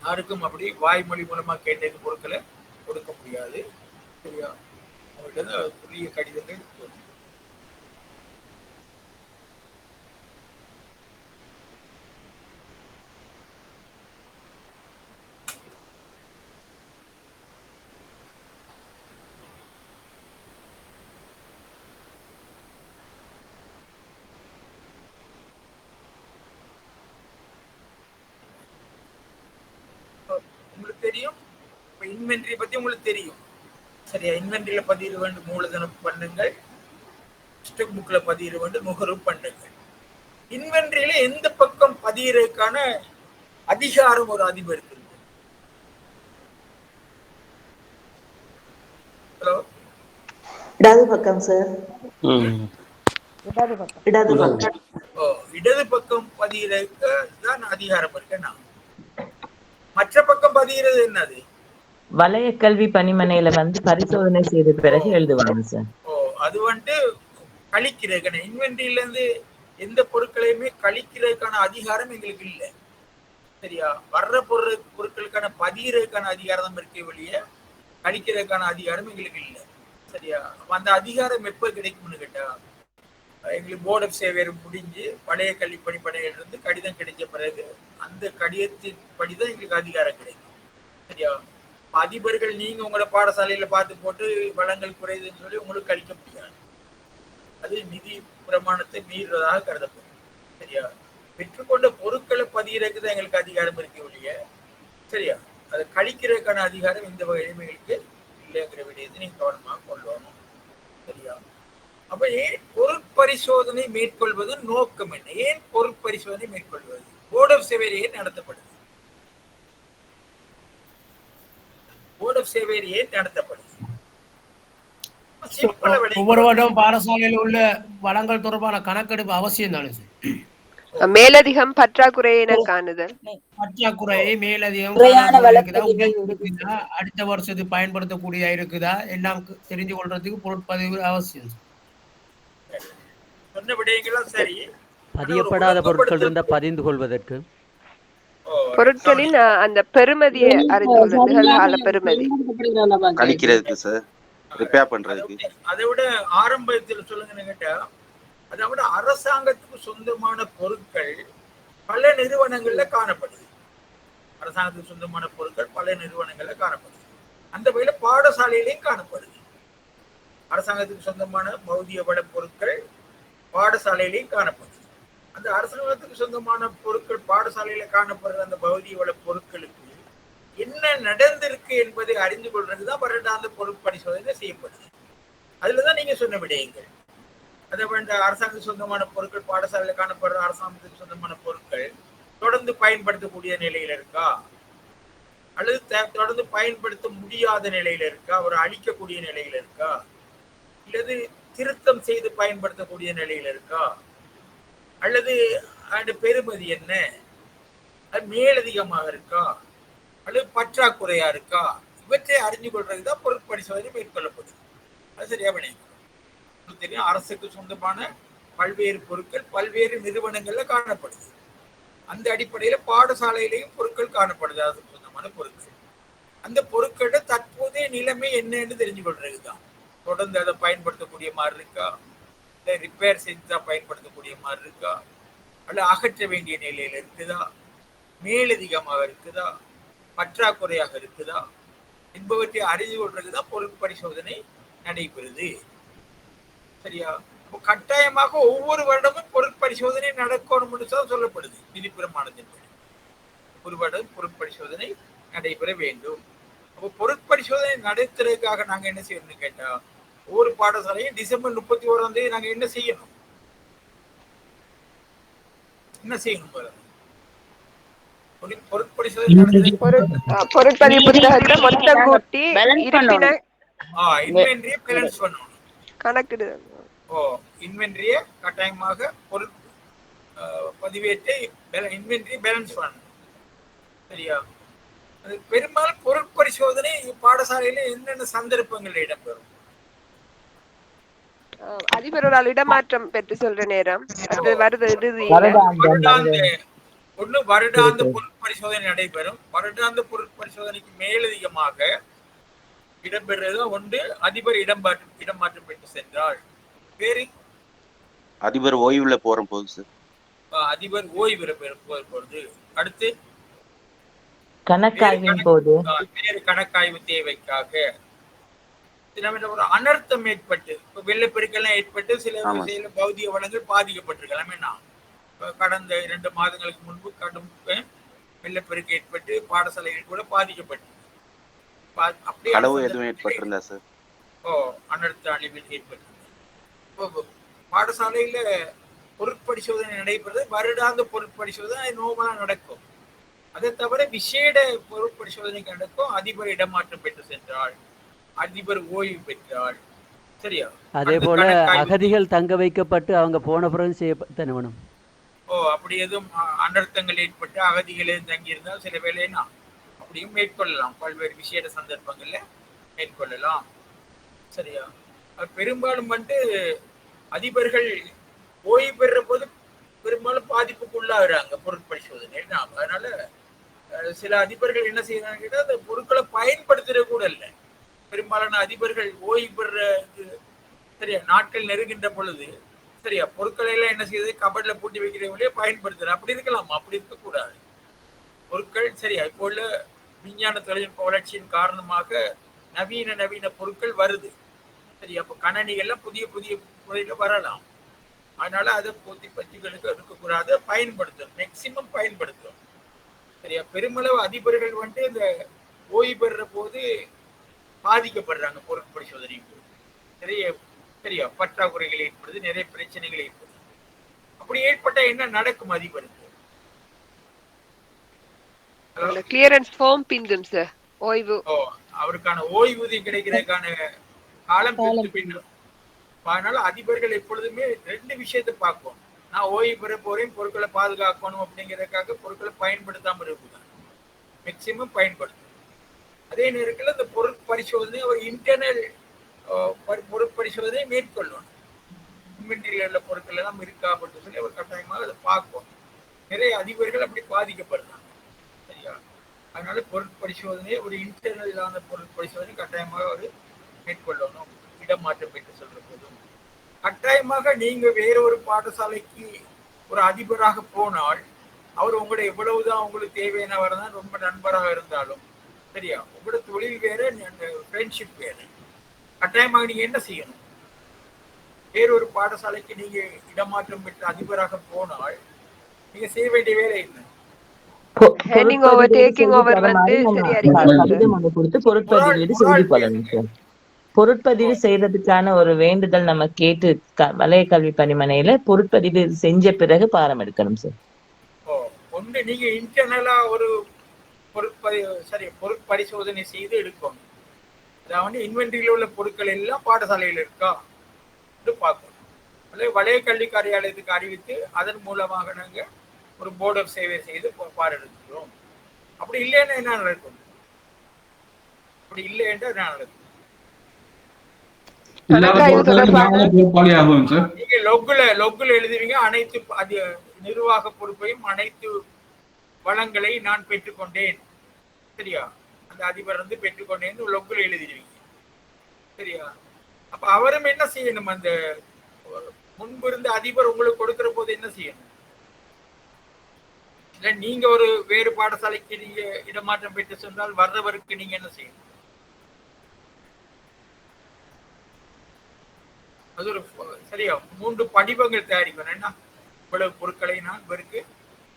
B: யாருக்கும் அப்படி வாய்மொழி மூலமா கேட்டது பொருட்களை கொடுக்க முடியாது சரியா அவர்கிட்ட புதிய கடிதங்கள் உங்களுக்கு தெரியும் இப்ப இன்வென்டரி பத்தி உங்களுக்கு தெரியும் சரியா இன்வென்டரியில பதியிட வேண்டும் மூலதன பண்ணுங்கள் ஸ்டாக் புக்ல பதியிட வேண்டும் நுகர்வு பண்ணுங்கள் இன்வென்டரியில எந்த பக்கம் பதியிறதுக்கான அதிகாரம் ஒரு அதிபருக்கு இருக்கு ஹலோ
F: இடது பக்கம் சார்
B: இடது பக்கம் பதியிறதுக்கு தான் அதிகாரம் இருக்குன்னா மற்ற பக்கம் பதிகிறது என்னது
F: வலய கல்வி பணிமனையில பரிசோதனை செய்த பிறகு எழுதுவாங்க சார்
B: அது கழிக்கிறதுக்கான இன்வென்டரியில இருந்து எந்த பொருட்களையுமே கழிக்கிறதுக்கான அதிகாரம் எங்களுக்கு இல்லை சரியா வர்ற பொருட்களுக்கான பதிகிறதுக்கான அதிகாரம் இருக்க வெளிய கழிக்கிறதுக்கான அதிகாரம் எங்களுக்கு இல்லை சரியா அந்த அதிகாரம் எப்ப கிடைக்கும்னு கேட்டா எங்களுக்கு போர்ட் ஆஃப் சேவையர் முடிஞ்சு பழைய கல்வி பணிப்படையில இருந்து கடிதம் கிடைச்ச பிறகு அந்த கடிதத்தின் படிதான் எங்களுக்கு அதிகாரம் கிடைக்கும் சரியா அதிபர்கள் நீங்க உங்களோட பாடசாலையில பார்த்து போட்டு வளங்கள் குறையுதுன்னு சொல்லி உங்களுக்கு கழிக்க முடியாது அது நிதி பிரமாணத்தை மீறுவதாக கருதப்படும் சரியா பெற்றுக்கொண்ட பொருட்களை பதிகிறதுக்கு தான் எங்களுக்கு அதிகாரம் இருக்க ஒழிய சரியா அதை கழிக்கிறதுக்கான அதிகாரம் இந்த வகையிலும் எங்களுக்கு இல்லைங்கிற விடயத்தை நீங்க கவனமாக கொள்ளணும் சரியா அப்ப ஏன் பொருட்பரிசோதனை மேற்கொள்வது நோக்கம் என்ன ஏன் பொருட்பரிசோதனை மேற்கொள்வது போர்ட் ஆஃப் சேவையர் ஏன் நடத்தப்படுது போர்ட் ஆஃப் சேவையர் ஏன் நடத்தப்படுது
D: ஒவ்வொரு வருடம் பாடசாலையில் உள்ள வளங்கள் தொடர்பான கணக்கெடுப்பு அவசியம் தானே சார்
H: மேலதிகம் பற்றாக்குறையின காணுதல்
D: பற்றாக்குறை மேலதிகம் அடுத்த வருஷத்துக்கு பயன்படுத்தக்கூடிய இருக்குதா எல்லாம் தெரிஞ்சு கொள்றதுக்கு பொருட்பதிவு அவசியம்
B: சொன்ன விடயங்களும் சரி
I: பதியப்படாத பொருட்கள் இருந்தா பதிந்து கொள்வதற்கு
H: பொருட்களின் அந்த பெருமதியை அறிந்து கொள்வது பெருமதி
M: கழிக்கிறதுக்கு சார் ரிப்பேர் பண்றதுக்கு
B: அதை விட ஆரம்பத்தில் சொல்லுங்கன்னு கேட்டா அதை விட அரசாங்கத்துக்கு சொந்தமான பொருட்கள் பல நிறுவனங்கள்ல காணப்படுது அரசாங்கத்துக்கு சொந்தமான பொருட்கள் பல நிறுவனங்கள்ல காணப்படுது அந்த வகையில பாடசாலையிலையும் காணப்படுது அரசாங்கத்துக்கு சொந்தமான பௌதிக வள பொருட்கள் பாடசாலையிலையும் காணப்படுது அந்த அரசாங்கத்துக்கு சொந்தமான பொருட்கள் பாடசாலையில காணப்படுற அந்த பௌதிக வள பொருட்களுக்கு என்ன நடந்திருக்கு என்பதை அறிந்து கொள்றதுதான் வருடாந்த பொருட்பரிசோதனை செய்யப்படுது அதுலதான் நீங்க சொன்ன விடயங்கள் அதை இந்த அரசாங்க சொந்தமான பொருட்கள் பாடசாலையில காணப்படுற அரசாங்கத்துக்கு சொந்தமான பொருட்கள் தொடர்ந்து பயன்படுத்தக்கூடிய நிலையில இருக்கா அல்லது தொடர்ந்து பயன்படுத்த முடியாத நிலையில இருக்கா, ஒரு அழிக்கக்கூடிய நிலையில இருக்கா, அல்லது திருத்தம் செய்து பயன்படுத்தக்கூடிய நிலையில இருக்கா, அல்லது அந்த பெறுமதி என்ன, அது மேலதிகமாக இருக்கா, அல்லது பற்றாக்குறையா இருக்கா, இவற்றை அறிஞ்சு கொள்றதுதான் பொருட்பரிசோதனை மேற்கொள்ளப்படுது. அது சரியா பண்ணிக்கணும். தெரியும், அரசுக்கு சொந்தமான பல்வேறு பொருட்கள் பல்வேறு நிறுவனங்கள்ல காணப்படுது. அந்த அடிப்படையில பாடசாலையிலையும் பொருட்கள் காணப்படுது, அரசுக்கு சொந்தமான பொருட்கள். அந்த பொருட்களோட தற்போதைய நிலைமை என்னன்னு தெரிஞ்சு கொள்றதுதான். தொடர்ந்து அதை பயன்படுத்தக்கூடிய மாதிரி இருக்கா, இல்லை ரிப்பேர் செஞ்சா பயன்படுத்தக்கூடிய மாதிரி இருக்கா, அல்ல அகற்ற வேண்டிய நிலையில இருக்குதா, மேலதிகமாக இருக்குதா, பற்றாக்குறையாக இருக்குதா என்பவற்றை அறிந்து கொள்றதுதான் பொருட்பரிசோதனை நடைபெறுது. சரியா? கட்டாயமாக ஒவ்வொரு வருடமும் பொருட்பரிசோதனை நடக்கணும்னு தான் சொல்லப்படுது விதி பிரமாணத்தின்படி. ஒரு வருடம் பொருட்பரிசோதனை நடைபெற வேண்டும். அப்போ பொருட்பரிசோதனை நடத்துறதுக்காக நாங்க என்ன செய்யணும்னு கேட்டா, ஒவ்வொரு பாடசாலையும் டிசம்பர் 31ஆம் தேதி நாங்க என்ன செய்யணும்,
H: பொருட்பதிவு புத்தகத்தை மொத்தம் கூட்டி
B: இன்வென்டரியை பேலன்ஸ் பண்ணணும்,
H: கணக்கிடு.
B: இன்வென்டரிய கட்டாயமாக பொருள் பதிவேற்றை இன்வென்டரி பேலன்ஸ் பண்ணணும். சரியா? அது பெரும்பாலும் பொருட்பரிசோதனை பாடசாலையில என்னென்ன சந்தர்ப்பங்கள் இடம்பெறும்?
H: அதிபரோட இடமாற்றம் பெற்று சொல்ற நேரம்
B: ஒண்ணு வருடாந்த பொருட்பரிசோதனை நடைபெறும். வருடாந்த பொருட்பரிசோதனைக்கு மேலதிகமாக இடம்பெறுறது ஒன்று அதிபர் இடமாற்றம் பெற்று சென்றால், வேறு
M: அதிபர் ஓய்வுல போற போது சார்,
B: அதிபர் ஓய்வு போறது. அடுத்து
F: கணக்காய்வின் போது
B: வேறு கணக்காய்வு தேவைக்காக ஒரு அனர்த்தம் ஏற்பட்டு, இப்ப வெள்ளப்பெருக்கெல்லாம் ஏற்பட்டு சில பௌதிக வளங்கள் பாதிக்கப்பட்டிருக்கலாம். என்ன, கடந்த 2 மாதங்களுக்கு முன்பு கடும் வெள்ளப்பெருக்கு ஏற்பட்டு பாடசாலைகள் கூட பாதிக்கப்பட்டு அனர்த்த அழிவில் ஏற்பட்டு பாடசாலையில பொருட்பரிசோதனை நடைபெறுது. வருடாந்த பொருட்பரிசோதனை நோமலா நடக்கும். அதை தவிர விசேட பொருட்பரிசோதனைக்கு நடக்கும் அதிபர் இடமாற்றம் பெற்று சென்றால், அதிபர் ஓய்வு பெற்றால். சரியா?
I: அதே போல அகதிகள் தங்க வைக்கப்பட்டு அவங்க போன பிறகு செய்யப்பட்ட
B: அப்படி எதுவும் அனர்த்தங்கள் ஏற்பட்டு அகதிகளே தங்கியிருந்தால் சில வேலைன்னா அப்படியும் மேற்கொள்ளலாம். பல்வேறு விசேட சந்தர்ப்பங்கள்ல மேற்கொள்ளலாம். சரியா? பெரும்பாலும் அதிபர்கள் ஓய்வு பெறுற போது பெரும்பாலும் பாதிப்புக்குள்ளாகிறாங்க பொருட்பரிசோதனை. அதனால சில அதிபர்கள் என்ன செய்யறாங்க கேட்டா, அந்த பொருட்களை பயன்படுத்துறது கூட இல்லை. பெரும்பாலான அதிபர்கள் ஓய்வு பெற சரியா நாட்கள் நெருங்கின்ற பொழுது சரியா பொருட்களை எல்லாம் என்ன செய்யுது, கபட்ல பூட்டி வைக்கிறவங்களே பயன்படுத்துற. அப்படி இருக்கலாம், அப்படி இருக்கக்கூடாது. பொருட்கள் சரியா இப்போ உள்ள விஞ்ஞான தொழில்நுட்ப வளர்ச்சியின் காரணமாக நவீன பொருட்கள் வருது. சரி, அப்போ கணனிகள்லாம் புதிய முறையில வரலாம். அதனால அதை போத்தி பற்றிகளுக்கு இருக்கக்கூடாது, பயன்படுத்தும், மேக்சிமம் பயன்படுத்தும். சரியா? பெருமளவு அதிபர்கள் இந்த ஓய்வு பெறுற போது பாதிக்கப்படுறாங்க பொருட்பரிசோதனைக்கு. சரியா பற்றாக்குறைகள் ஏற்படுது, நிறைய பிரச்சனைகள் ஏற்படுது. அப்படி ஏற்பட்ட என்ன நடக்கும் அதிபருக்கு?
H: கிளியரன்ஸ் ஃபார்ம் பிந்தும் சார். ஓய்வு
B: அவருக்கான ஓய்வூதியம் கிடைக்கிறதுக்கான காலம் பின்னும். அதனால அதிபர்கள் எப்பொழுதுமே 2 விஷயத்தை பார்க்கும். நான் ஓய்வு பெற போறேன், பொருட்களை பாதுகாக்கணும் அப்படிங்கிறதுக்காக பொருட்களை பயன்படுத்தாம இருக்குதான் மேக்சிமம் பயன்படுத்தும். அதே நேரத்தில் இந்த பொருட்பரிசோதனை ஒரு இன்டர்னல் பொருட்பரிசோதனை மேற்கொள்ளணும். இன்வென்டரியில் உள்ள பொருட்கள் எல்லாம் இருக்கா அப்படின்னு சொல்லி அவர் கட்டாயமாக அதை பார்க்கும். நிறைய அதிபர்கள் அப்படி பாதிக்கப்படுறாங்க. சரியா? அதனால பொருட்பரிசோதனை ஒரு இன்டர்னலான பொருட்பரிசோதனை கட்டாயமாக அவர் மேற்கொள்ளணும். இடமாற்றம் பெற்று சொல்ற போதும் கட்டாயமாக நீங்க வேற ஒரு பாடசாலைக்கு ஒரு அதிபராக போனால் அவர் உங்களோட எவ்வளவுதான் உங்களுக்கு தேவையானவர் தான் ரொம்ப நண்பராக இருந்தாலும் சரியா, உங்களோட தொழில் வேற, ஃப்ரெண்ட்ஷிப் வேற. கட்டாயமாக நீங்க என்ன செய்யணும், வேறொரு பாடசாலைக்கு நீங்க இடமாற்றம் பெற்ற அதிபராக போனால் நீங்க செய்ய வேண்டிய வேலை என்ன?
F: பொருட்பதிவு செய்யறதுக்கான ஒரு வேண்டுதல் நம்ம கேட்டு வலய கல்வி பணிமனையில பொருட்பதிவு செஞ்ச பிறகு பாரம் எடுக்கணும் சார்.
B: ஒன்று நீங்க இன்டர்னலா ஒரு பொருட்பரிசோதனை செய்து எடுக்கணும். அதாவது இன்வென்டரியில் உள்ள பொருட்கள் எல்லாம் பாடசாலையில் இருக்கா பார்க்கணும். வலய கல்வி காரியாலயத்துக்கு அறிவித்து அதன் மூலமாக நாங்க ஒரு போர்டு ஆஃப் சேவை செய்து பாரெடுக்கிறோம். அப்படி இல்லைன்னா என்ன நடக்கும்? அப்படி இல்லை என்றால் என்ன நடக்கும்? நீங்க லொக்குல எழுதுவீங்க, அனைத்து நிர்வாக பொறுப்பையும் அனைத்து வளங்களை நான் பெற்றுக்கொண்டேன், சரியா, அந்த அதிபர் வந்து பெற்றுக்கொண்டேன் லொக்குல எழுதிடுவீங்க, சரியா. அப்ப அவரும் என்ன செய்யணும்? அந்த முன்பு இருந்த அதிபர் உங்களுக்கு கொடுக்கிற போது என்ன செய்யணும்? இல்ல நீங்க ஒரு வேறு பாடசாலைக்கு நீங்க இடமாற்றம் பெற்று சென்றால் வர்றவருக்கு நீங்க என்ன செய்யணும்? அது ஒரு சரியா 3 படிவங்கள் தயாரிக்கணும். என்ன, இவ்வளவு பொருட்களை நான் இவருக்கு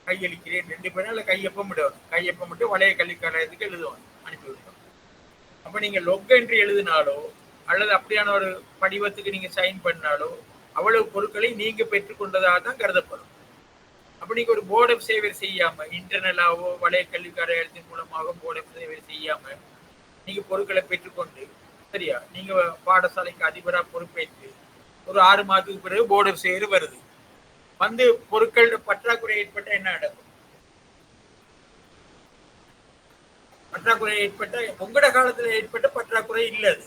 B: கையளிக்கிறேன், 2 பேரும் கையொப்பம் விடுவாங்க. கையொப்பம் விட்டு வலய கல்விக்காலயத்துக்கு எழுதுவாங்க, அனுப்பி விடுவாங்க. அப்ப நீங்க லொக் என்று எழுதினாலோ அல்லது அப்படியான ஒரு படிவத்துக்கு நீங்க சைன் பண்ணாலோ அவ்வளவு பொருட்களை நீங்க பெற்றுக்கொண்டதாக தான் கருதப்படும். அப்ப நீங்க ஒரு போர்டு ஆஃப் சேவை செய்யாம, இன்டர்னலாவோ வலய கல்வி காரியாலயத்தின் மூலமாக போர்டு ஆஃப் சேவை செய்யாம நீங்க பொருட்களை பெற்றுக்கொண்டு, சரியா, நீங்க பாடசாலைக்கு அதிபரா பொறுப்பேற்று ஒரு 6 மாதத்துக்கு பிறகு போர்டு ஆஃப் சேவை வருது, வந்து பொருட்கள் பற்றாக்குறை ஏற்பட்ட என்ன நடக்கும்? பற்றாக்குறை ஏற்பட்ட உங்களோட காலத்துல ஏற்பட்ட பற்றாக்குறை இல்லை அது,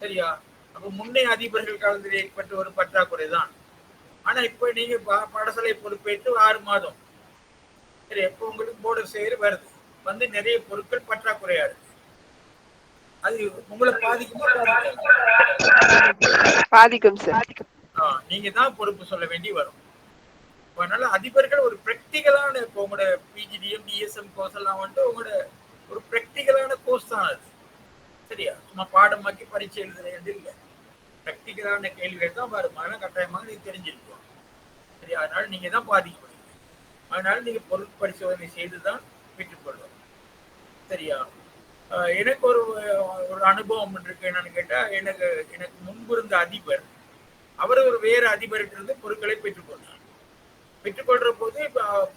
B: சரியா. அப்ப முன்னைய அதிபர்கள் காலத்தில் ஏற்பட்ட ஒரு பற்றாக்குறை தான். ஆனா இப்ப நீங்க பாடசாலை பொறுப்பேற்று 6 மாதம், சரி, எப்போ உங்களுக்கு போர்டு ஆஃப் சேவை வருது, வந்து நிறைய பொருட்கள் பற்றாக்குறையா இருக்கு. அது உங்களை பாதிக்குமா?
H: பாதிக்கும் சார்.
B: நீங்க தான் பொறுப்பு சொல்ல வேண்டி வரும். அதனால அதிபர்கள் ஒரு பிராக்டிகலான, இப்போ உங்களோட பிஜிடிஎம் டிஎஸ்எம் கோர்ஸ் எல்லாம் வந்துட்டு உங்களோட ஒரு பிராக்டிகலான கோர்ஸ் தான் அது, சரியா. சும்மா பாடமாக்கி பரீட்சை எழுதுறது இல்லை, பிராக்டிகலான கேள்விகள் தான் வரும். அதனால கட்டாயமாக நீங்க தெரிஞ்சிருக்கோம், சரியா. அதனால நீங்க தான் பாதிக்கப்படுவீங்க. அதனால நீங்க பொருள் பரிசோதனை செய்துதான் பெற்றுக்கொள்வோம், சரியா. எனக்கு ஒரு அனுபவம் இருக்கு. என்னன்னு கேட்டா, எனக்கு முன்பு இருந்த அதிபர் அவர் ஒரு வேறு அதிபர்கிட்ட இருந்து பொருட்களை பெற்றுக்கொண்டார். பெற்றுக்கொள்ற போது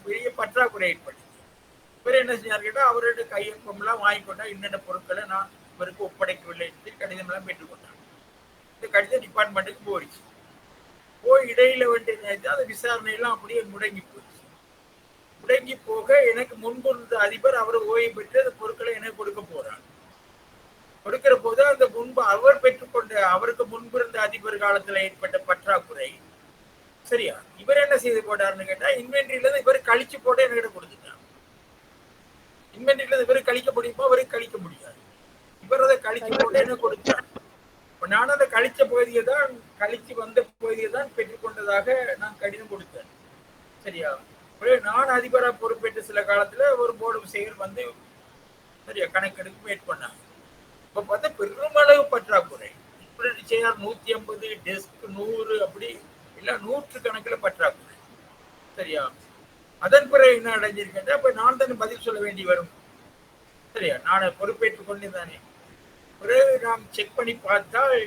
B: பெரிய பற்றாக்குறை ஏற்பட்டது. இவர் என்ன செஞ்சார் கேட்டா, அவருடைய கையொப்பம்லாம் வாங்கிக்கொண்டா இன்னென்ன பொருட்களை நான் இவருக்கு ஒப்படைக்கவில்லை என்று கடிதம் எல்லாம் பெற்றுக்கொண்டார். இந்த கடிதம் டிபார்ட்மெண்ட்டுக்கு போயிடுச்சு. போய் இடையில வேண்டிய அந்த விசாரணையெல்லாம் அப்படியே முடங்கி போயிடுச்சு. முடங்கி போக எனக்கு முன்பு இருந்த அதிபர் அவர் ஓய்வு பெற்று அந்த பொருட்களை எனக்கு கொடுக்க போறார். கொடுக்கிற போது அந்த முன்பு அவர் பெற்றுக்கொண்ட, அவருக்கு முன்பு இருந்த அதிபர் காலத்துல ஏற்பட்ட பற்றாக்குறை, சரியா, இவர் என்ன செய்து போட்டாருன்னு கேட்டா, இன்வென்டரியில இருந்து இவர் கழிச்சு போட்டு என்கிட்ட கொடுத்துட்டார். இன்வென்டரியில இருந்து இவரு கழிக்க முடியுமா? அவருக்கு கழிக்க முடியாது. இவர் அதை கழிச்சு போட்டு என்ன கொடுத்தார். நான் அந்த கழிச்ச பகுதியை தான், கழிச்சு வந்த பகுதியை தான் பெற்றுக்கொண்டதாக நான் கடிதம் கொடுத்தேன், சரியா. நான் அதிபரா பொறுப்பேற்ற சில காலத்துல ஒரு போர்டு செயல் வந்து, சரியா, கணக்கெடுப்பு மேற்கொண்டாங்க. இப்ப பார்த்தா பெருமளவு பற்றாக்குறை. 150 டெஸ்க் 100 அப்படி இல்ல 100 கணக்குல பற்றாக்குறை, சரியா. அதன் பிறகு என்ன அடைஞ்சிருக்கேன், அப்ப நான் தானே பதில் சொல்ல வேண்டி வரும், சரியா. நான் பொறுப்பேற்றுக் கொண்டு தானே. பிறகு நாம் செக் பண்ணி பார்த்தால்,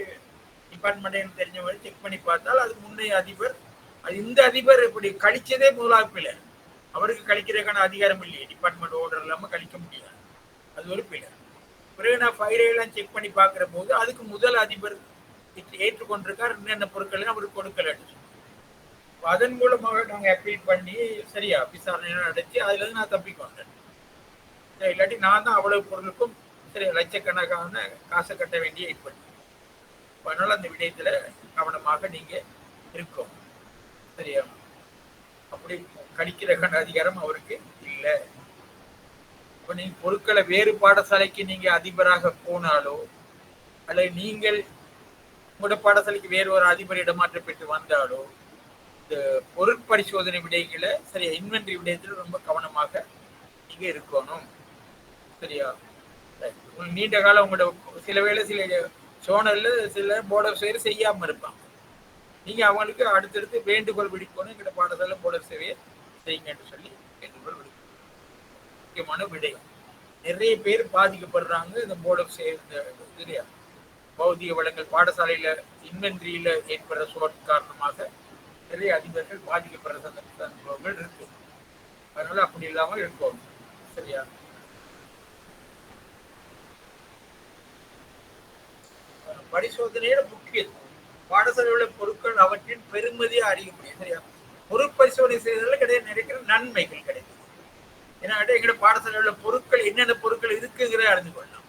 B: டிபார்ட்மெண்ட் தெரிஞ்ச மாதிரி செக் பண்ணி பார்த்தால், அது முன்னைய அதிபர், அது இந்த அதிபர் இப்படி கழிச்சதே முதலாக பிள்ளை. அவருக்கு கழிக்கிறதுக்கான அதிகாரம் இல்லையே, டிபார்ட்மெண்ட் ஆர்டர் இல்லாம கழிக்க முடியாது, அது ஒரு பிள்ளை. பிறகு நான் ஃபைலையெல்லாம் செக் பண்ணி பார்க்குற போது அதுக்கு முதல் அதிபர் ஏற்றுக்கொண்டிருக்கார், என்னென்ன பொருட்கள் அவருக்கு கொடுக்கல. அதன் மூலமாக நாங்கள் அப்பீல் பண்ணி, சரியா, விசாரணை நடத்தி அதுல இருந்து நான் தப்பிக்கொண்டேன். இல்லாட்டி நான் தான் அவ்வளவு பொருளுக்கும், சரியா, லட்சக்கணக்கான காசை கட்ட வேண்டிய ஏற்பட்டு. அதனால அந்த விடயத்துல கவனமாக நீங்க இருக்கணும், சரியா. அப்படி கழிக்கிற அதிகாரம் அவருக்கு இல்லை. இப்ப நீங்க பொருட்களை வேறு பாடசாலைக்கு நீங்க அதிபராக போனாலோ, அல்லது நீங்கள் உங்களோட பாடசாலைக்கு வேறு ஒரு அதிபர் இடமாற்றம் பெற்று வந்தாலோ, இந்த பொருட்பரிசோதனை விடயங்களை, சரியா, இன்வென்டரி விடயத்தில் ரொம்ப கவனமாக நீங்க இருக்கணும், சரியா. நீண்ட காலம் உங்களோட சில வேளை சில சோனல்ல சில போர்டு ஆஃப் சேவை செய்யாம இருப்பாங்க. நீங்க அவங்களுக்கு அடுத்தடுத்து வேண்டுகோள் விடுக்கணும், எங்களோட பாடசாலை போர்டு ஆஃப் சேவையை செய்யுங்கன்னு சொல்லி வேண்டுகோள் விடுக்கணும். முக்கியமான விடயம். நிறைய பேர் பாதிக்கப்படுறாங்க இந்த போர்டு ஆஃப் சேவை, சரியா, பௌதிக வளங்கள் பாடசாலையில இன்வென்டரியில ஏற்படுற சோர்ட் காரணமாக நிறைய அதிபர்கள் பாதிக்கப்படுற சந்தர்ப்பங்கள் இருக்கு. அதனால அப்படி இல்லாமல் இருக்கணும், சரியா. பரிசோதனையோட முக்கியத்துவம் பாடசாலையில் உள்ள பொருட்கள் அவற்றின் பெருமதியை அறிய முடியும். சரியா? பொருட்பரிசோதனை செய்வதில் கிடைக்கிற நன்மைகள் கிடைக்கும். ஏன்னா எங்களோட பாடசாலையில் உள்ள பொருட்கள் என்னென்ன பொருட்கள் இருக்குங்கிறத அறிந்து கொள்ளலாம்.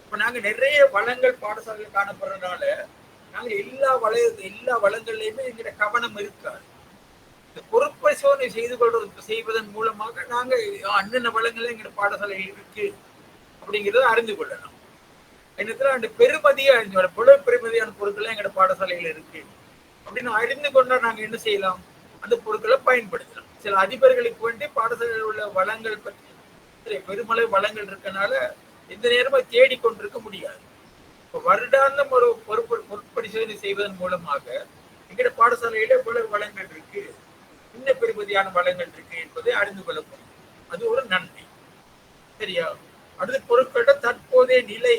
B: இப்போ நாங்கள் நிறைய வளங்கள் பாடசாலையில் காணப்படுறதுனால நாங்கள் எல்லா வளங்கள்லையுமே எங்களோட கவனம் இருக்காது. இந்த பொருட்பரிசோதனை செய்வதன் மூலமாக நாங்கள் அன்னென்ன வளங்கள் எங்களோட பாடசாலையில் இருக்கு அப்படிங்கிறத அறிந்து கொள்ளலாம். என்னத்துல அந்த பெருமதியை அறிந்து கொள்ள பொருள் பெருமதியான பொருட்கள் எங்களோட பாடசாலையில் இருக்கு அப்படின்னு அறிந்து கொண்டா நாங்கள் என்ன செய்யலாம்? அந்த பொருட்களை பயன்படுத்தலாம். சில அதிபர்களுக்கு வேண்டி பாடசாலையில் உள்ள வளங்கள் பற்றி பெருமளவு வளங்கள் இருக்கனால எந்த நேரமும் தேடிக்கொண்டிருக்க முடியாது. இப்போ வருடாந்தம் ஒரு பொருட்பரிசோதனை செய்வதன் மூலமாக எங்களோட பாடசாலையில எவ்வளவு வளங்கள் இருக்கு, இன்ன பெருமதியான வளங்கள் இருக்கு என்பதை அறிந்து கொள்ள முடியும். அது ஒரு நன்மை. சரியா? அடுத்த பொருட்களோட தற்போதைய நிலை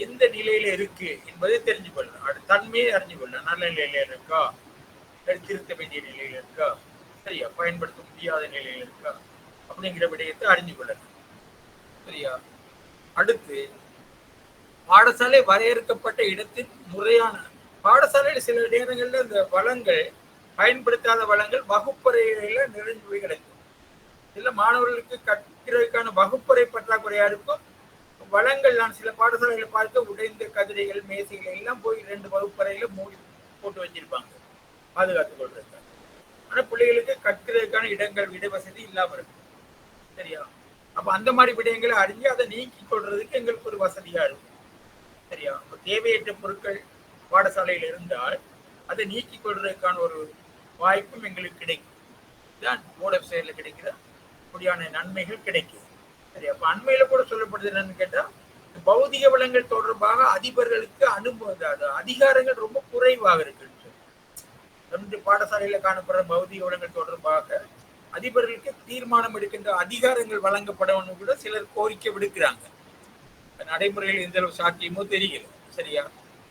B: எந்த நிலையில இருக்கு என்பதை தெரிஞ்சு கொள்ளலாம். அடுத்த தன்மையை அறிஞ்சு கொள்ளலாம். நல்ல நிலையில இருக்கா, திருத்த வேண்டிய நிலையில இருக்கா, சரியா, பயன்படுத்த முடியாத நிலையில இருக்கா அப்படிங்கிற விடயத்தை அறிஞ்சு கொள்ளலாம். சரியா? அடுத்து பாடசாலை வரையறுக்கப்பட்ட இடத்தின் முறையான பாடசாலையில் சில நேரங்கள்ல இந்த வளங்கள் பயன்படுத்தாத வளங்கள் வகுப்பறையில நிறைஞ்சு போய் கிடைக்கும். சில மாணவர்களுக்கு கற்கிறதுக்கான வகுப்பறை பற்றாக்குறையா இருக்கும். வளங்கள் நான் சில பாடசாலைகளை பார்த்து உடைந்த கதிரைகள் மேசைகள் எல்லாம் போய் 2 வகுப்பறையில மூடி போட்டு வச்சிருப்பாங்க பாதுகாத்துக் கொள்றதுக்காக. ஆனா பிள்ளைகளுக்கு கற்கிறதுக்கான இடங்கள் விட வசதி இல்லாம இருக்கும். சரியா? அப்ப அந்த மாதிரி விடயங்களை அறிஞ்சு அதை நீக்கி கொள்றதுக்கு எங்களுக்கு ஒரு வசதியா இருக்கும். சரியா? தேவையற்ற பொருட்கள் பாடசாலையில் இருந்தால் அதை நீக்கி கொள்றதுக்கான ஒரு வாய்ப்பும் எங்களுக்கு கிடைக்கும். இதுதான் போர்ட் ஆஃப் ஸ்டடியில் கிடைக்கிற முடியான நன்மைகள் கிடைக்கும். சரி, அப்ப அண்மையில கூட சொல்லப்படுது என்னன்னு கேட்டா, பௌதிக வளங்கள் தொடர்பாக அதிபர்களுக்கு அதிகாரங்கள் ரொம்ப குறைவாக இருக்கு. பாடசாலையில காணப்படுற பௌதிக வளங்கள் தொடர்பாக அதிபர்களுக்கு தீர்மானம் எடுக்கின்ற அதிகாரங்கள் வழங்கப்படணும் கூட சிலர் கோரிக்கை விடுக்கிறாங்க. நடைமுறையில் எந்த அளவு சாத்தியமோ தெரியல. சரியா?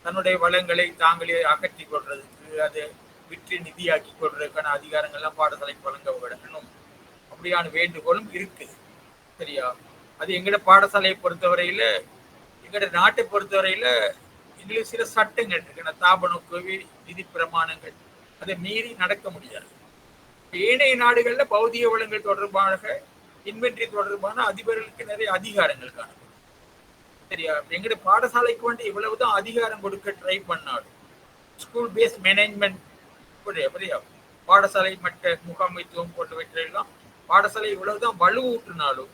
B: தன்னுடைய வளங்களை தாங்களே அகற்றி கொள்றதுக்கு, அதை விற்று நிதியாக்கி கொள்றதுக்கான அதிகாரங்கள்லாம் பாடசாலைக்கு வழங்க விடணும் அப்படியான வேண்டுகோளும் இருக்குது. சரியா? அது எங்கட பாடசாலையை பொறுத்தவரையில, எங்கட நாட்டை பொறுத்தவரையில எங்களுக்கு சில சட்டங்கள் இருக்கு. தாபனோக்கு நிதி பிரமாணங்கள் அதை மீறி நடக்க முடியாது. ஏனைய நாடுகள்ல பௌதிக வளங்கள் தொடர்பாக இன்வென்ட்ரி தொடர்பான அதிபர்களுக்கு நிறைய அதிகாரங்கள் காணப்படும். சரியா? எங்கட பாடசாலைக்கு வந்து இவ்வளவுதான் அதிகாரம் கொடுக்க ட்ரை பண்ணாலும் ஸ்கூல் பேஸ் மேனேஜ்மெண்ட் பாடசாலை மற்ற முகாமைத்துவம் போன்றவற்றையெல்லாம் பாடசாலை இவ்வளவுதான் வலுவூட்டினாலும்,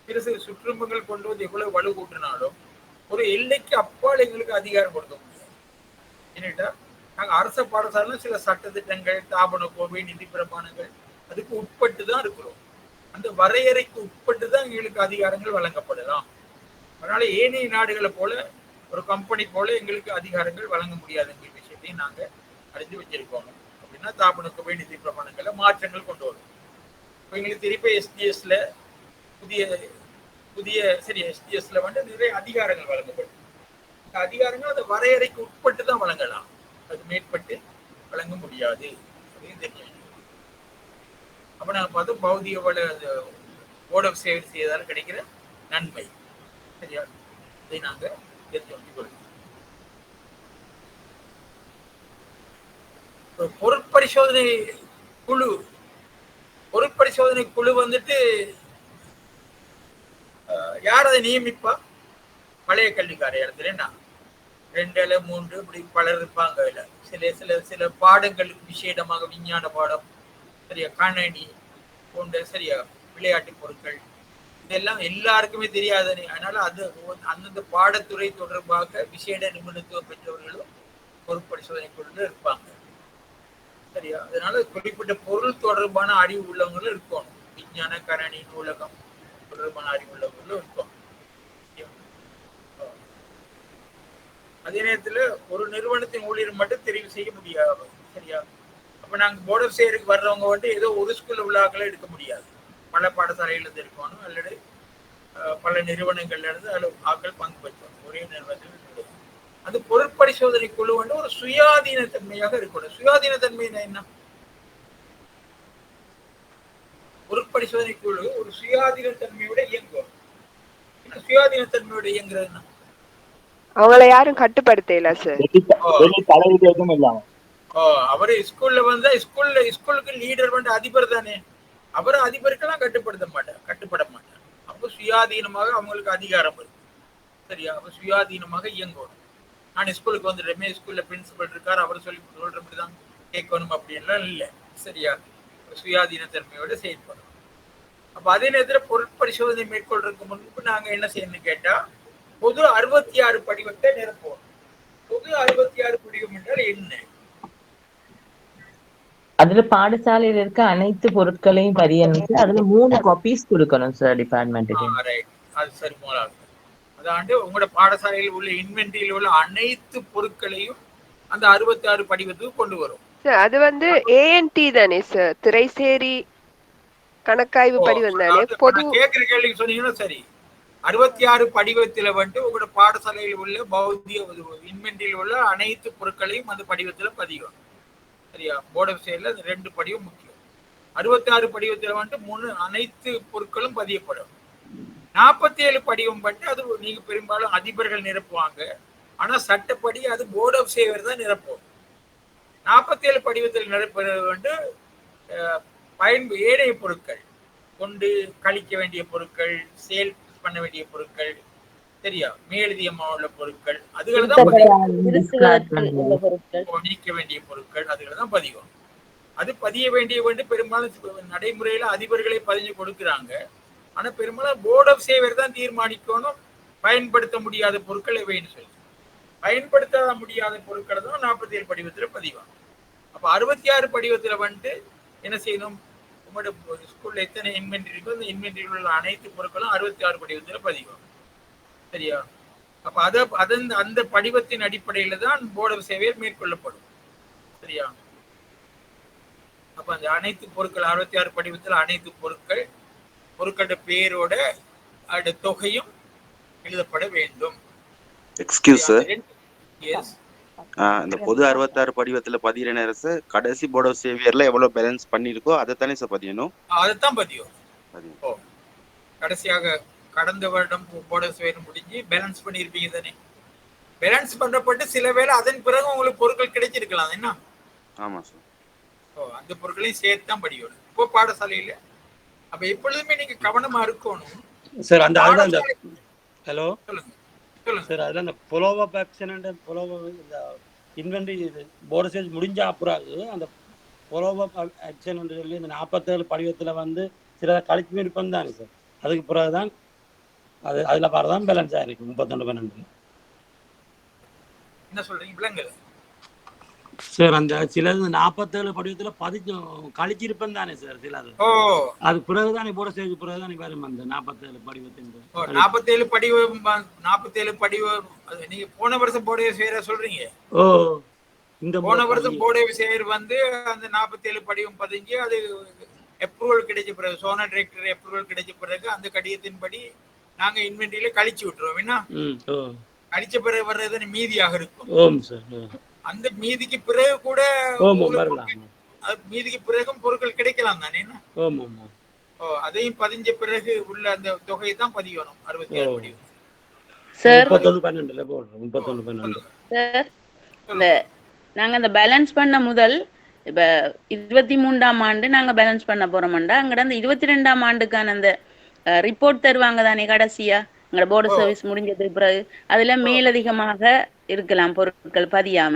B: சிறு சிறு சுற்றும்பங்கள் கொண்டு வந்து எவ்வளவு வலுவூட்டினாலும் ஒரு எல்லைக்கு அப்பால் எங்களுக்கு அதிகாரம் கொடுக்க முடியாது. என்னட்டா நாங்கள் அரச பாடசாலையில் சில சட்டத்திட்டங்கள், தாபன கோவை, நிதி பிரமாணங்கள் அதுக்கு உட்பட்டு தான் இருக்கிறோம். அந்த வரையறைக்கு உட்பட்டு தான் எங்களுக்கு அதிகாரங்கள் வழங்கப்படலாம். அதனால ஏனைய நாடுகளை போல ஒரு கம்பெனி போல எங்களுக்கு அதிகாரங்கள் வழங்க முடியாதுங்கிற விஷயத்தையும் நாங்கள் அறிஞ்சு வச்சிருக்கோம். அப்படின்னா தாபன கோவை, நிதி பிரமாணங்களை மாற்றங்கள் கொண்டு வரும். இப்போ எங்களுக்கு திருப்பி எஸ்டிஎஸ்ல புதிய எஸ்டிஎஸ்ல வந்து நிறைய அதிகாரங்கள் வழங்கப்படும். இந்த அதிகாரங்கள் அந்த வரையறைக்கு உட்பட்டு தான் வழங்கலாம், அது மேற்பட்டு வழங்க முடியாது அப்படின்னு தெரியும். அப்ப நாங்கள் பார்த்தோம் பௌதிக வள போர்ட் ஆஃப் சேவை செய்வதால் கிடைக்கிற நன்மை. சரியா? இதை நாங்கள் தெரிஞ்சு கொள்கிறோம். பொருட்பரிசோதனை குழு வந்துட்டு யார் அதை நியமிப்பா? பழைய கல்வி காரியாலயத்துல 2 அல்ல 3 இப்படி பலர் இருப்பாங்க. சில பாடங்களுக்கு விசேடமாக விஞ்ஞான பாடம், சரியா, கணனி போன்ற சரியா விளையாட்டு பொருட்கள் இதெல்லாம் எல்லாருக்குமே தெரியாது. அதனால அது அந்தந்த பாடத்துறை தொடர்பாக விசேட நிபுணத்துவம் பெற்றவர்களும் பொருட்பரிசோதனை குழுல இருப்பாங்க. சரியா? அதனால குறிப்பிட்ட பொருள் தொடர்பான அறிவு உள்ளவங்களும் இருக்கணும். விஞ்ஞான, கணனி, நூலகம் தொடர்பான அறிவு உள்ளவங்களும் இருக்கும். அதே நேரத்துல ஒரு நிறுவனத்தின் ஊழியர் மட்டும் தெரிவு செய்ய முடியாது. சரியா? அப்ப நாங்க போர்ட் ஆஃப் சேருக்கு வர்றவங்க வந்து ஏதோ ஒரு ஸ்கூல்ல உள்ள ஆக்களை எடுக்க முடியாது. பல பாடசாலையில இருந்து இருக்கணும், அல்லது பல நிறுவனங்கள்ல இருந்து ஆக்கள் பங்கு பெற்றோம் ஒரே நிறுவனத்தில். அந்த பொருட்பரிசோதனை குழு வந்து ஒரு சுயாதீன தன்மையாக இருக்கணும். சுயாதீன தன்மை என்ன? பொருட்பரிசோதனை குழு ஒரு சுயாதீன தன்மையோட இயங்கும். சுயாதீன தன்மையோட இயங்குறதுன்னா
H: அவங்கள யாரும் கட்டுப்படுத்தல சார்.
B: அவரு ஸ்கூல்ல வந்தா ஸ்கூலுக்கு லீடர் வந்து அதிபர் தானே. அவரு அதிபருக்கெல்லாம் கட்டுப்பட மாட்டார். அப்போ சுயாதீனமாக அவங்களுக்கு அதிகாரம் இருக்கு. சரியா? அப்ப சுயாதீனமாக இயங்கணும். நான் ஸ்கூலுக்கு வந்துடுறேன், ஸ்கூல்ல பிரின்சிபல் இருக்காரு, அவர் சொல்றபடிதான் கேட்கணும் அப்படின்லாம் இல்லை. சரியா? சுயாதீன தன்மையோட செயல்படும். அப்ப அதே நேரத்தில் பொருட்பரிசோதனை மேற்கொள்றதுக்கு முன்பு நாங்க என்ன செய்யணும்னு கேட்டா, பொது 66 படிவத்தை நிரப்புவோம். பொது 66 படிவம் என்றால் என்ன?
F: அதுல பாடசாலையில இருக்க அனைத்து பொருட்களையும் பரிகணிச்சு அதுல 3 காப்பீஸ் கொடுக்கணும் சார் டிபார்ட்மெண்ட்டுக்கு.
B: அது சரி போல. அதாண்டு உங்களோட பாடசாலையில் உள்ள இன்வென்டரியில் உள்ள அனைத்து பொருட்களையும் அந்த 66 படிவத்துக்கு கொண்டு வரும்.
H: அது வந்து ANT தானே சார், திரைசேரி கணக்காய்வு படிவம் தானே. பொது
B: கேட்கிற கேள்வி சொன்னீங்கன்னா சரி. 66 படிவத்துல வந்து உங்களோட பாடசாலையில் உள்ள பௌத்திய இன்வென்டரியில் உள்ள அனைத்து பொருட்களையும் அந்த படிவத்துல பதியும். சரியா? போர்டு ஆஃப் சேல்ல 2 படிவம் முக்கியம். 66 படிவத்துல வந்து 3 அனைத்து பொருட்களும் பதியப்படும். 47 படிவம் வந்து அது நீங்க பெரும்பாலும் அதிபர்கள் நிரப்புவாங்க. ஆனா சட்டப்படி அது போர்டு ஆஃப் சேவர் தான் நிரப்பும். 47 படிவத்தில் நிரப்புறது வந்து ஏனைய பொருட்கள், கொண்டு கழிக்க வேண்டிய பொருட்கள், சேல் பண்ண வேண்டிய பொருட்கள், சரியா, மேலதிகமாக உள்ள பொருட்கள், அதுகளை தான் நீக்க வேண்டிய பொருட்கள், அதுகளை தான் பதிவோம். அது பதிய வேண்டிய பெரும்பாலும் நடைமுறையில அதிபர்களை பதிஞ்சு கொடுக்குறாங்க. ஆனா பெரும்பாலும் போர்ட் ஆஃப் சேவர் தான் தீர்மானிக்கணும் பயன்படுத்த முடியாத பொருட்கள் எவைன்னு சொல்லி. பயன்படுத்த முடியாத பொருட்களை தான் 47 படிவத்துல பதிவாங்க. அப்ப 66 படிவத்துல வந்து என்ன செய்யணும், உங்களோட ஸ்கூல்ல எத்தனை இன்வென்டரி இருக்கோ அந்த இன்வென்டரியில் உள்ள அனைத்து பொருட்களும் 66 படிவத்துல பதிவாங்க. சரியா? அப்ப அந்த படிவத்தின் அடிப்படையில தான் போர்டு ஆஃப் சேவையில் மேற்கொள்ளப்படும். சரியா? அப்ப அந்த அனைத்து பொருட்கள் 66 படிவத்தில் அனைத்து பொருட்களோட பேரோட தொகையும் எழுதப்பட வேண்டும்.
M: எக்ஸ்கியூஸ் சார், இந்த பொது 66 படிவத்துல பதிகிற நேரம் கடைசி போர்ட் ஆஃப் சேவியர்ல எவ்வளவு பேலன்ஸ் பண்ணிருக்கோ அதைத்தானே சார் பதியணும்?
B: அதைத்தான் பதியும். கடைசியாக கடந்த வருடம் போர்ட் ஆஃப் சேவியர் முடிஞ்சு பேலன்ஸ் பண்ணிருப்பீங்க தானே. பேலன்ஸ் பண்ணப்பட்டு சில வேளை அதன் பிறகு உங்களுக்கு பொருட்கள் கிடைச்சிருக்கலாம். என்ன?
M: ஆமா சார்.
B: அந்த பொருட்களையும் சேர்த்து தான் படிக்கணும் இப்போ பாடசாலையில. அப்ப எப்பொழுதுமே நீங்க கவனமா இருக்கணும்
N: சார். அந்த ஹலோ
B: சொல்லுங்க
N: சார், அதில் அந்த பொலோவா ஆக்ஷன் பொலோவா இந்த இன்வென்ட்ரி போர்டு சேல்ஸ் முடிஞ்ச பிறகு அந்த பொலோவா ஆக்ஷன் சொல்லி இந்த 47 படிவத்தில் வந்து சில கழிச்சு இருப்போம் தானே சார். அதுக்கு பிறகுதான் அதில் பாருதான் பேலன்ஸ் ஆயிருக்கு 31/12.
B: என்ன சொல்றீங்க விலங்குல
N: சார்? அந்த சிலது 47 படிவத்தில் கழிச்சிருப்பேன் தானே சார் சிலது. அது பிறகுதான் போட சேவைக்கு பிறகுதான் வரும் அந்த 47 படிவத்தின்
B: 47 படிவம் நீங்க போன வருஷம் போட சேர சொல்றீங்க.
N: இந்த
B: போன வருஷம் போட சேர் வந்து அந்த 47 படிவம் பதிஞ்சு அது அப்ரூவல் கிடைச்ச பிறகு, சோனா டைரக்டர் அப்ரூவல் கிடைச்ச பிறகு அந்த கடிதத்தின்படி நாங்க இன்வென்டரியில கழிச்சு விட்டுருவோம். என்ன கழிச்ச பிறகு வர்றது மீதியாக இருக்கும். அந்த மீதிக்கு பிறகு கூட மீதிக்கு பிறகும் பொருட்கள் கிடைக்கலாம் தானே. அதையும் பதிஞ்ச பிறகு உள்ள அந்த தொகையை தான் பதியணும். 66 படிவம்.
O: நாங்க அந்த பேலன்ஸ் பண்ண முதல் இப்ப 23ஆம் ஆண்டு நாங்க பேலன்ஸ் பண்ண போறோம்டா, அங்கட அந்த 22ஆம் ஆண்டுக்கான அந்த ரிப்போர்ட் தருவாங்க தானே கடைசியா எங்களோட போர்டு சர்வீஸ் முடிஞ்சதுக்கு பிறகு. அதுல மேலதிகமாக இருக்கலாம் பொருட்கள் பதியாம,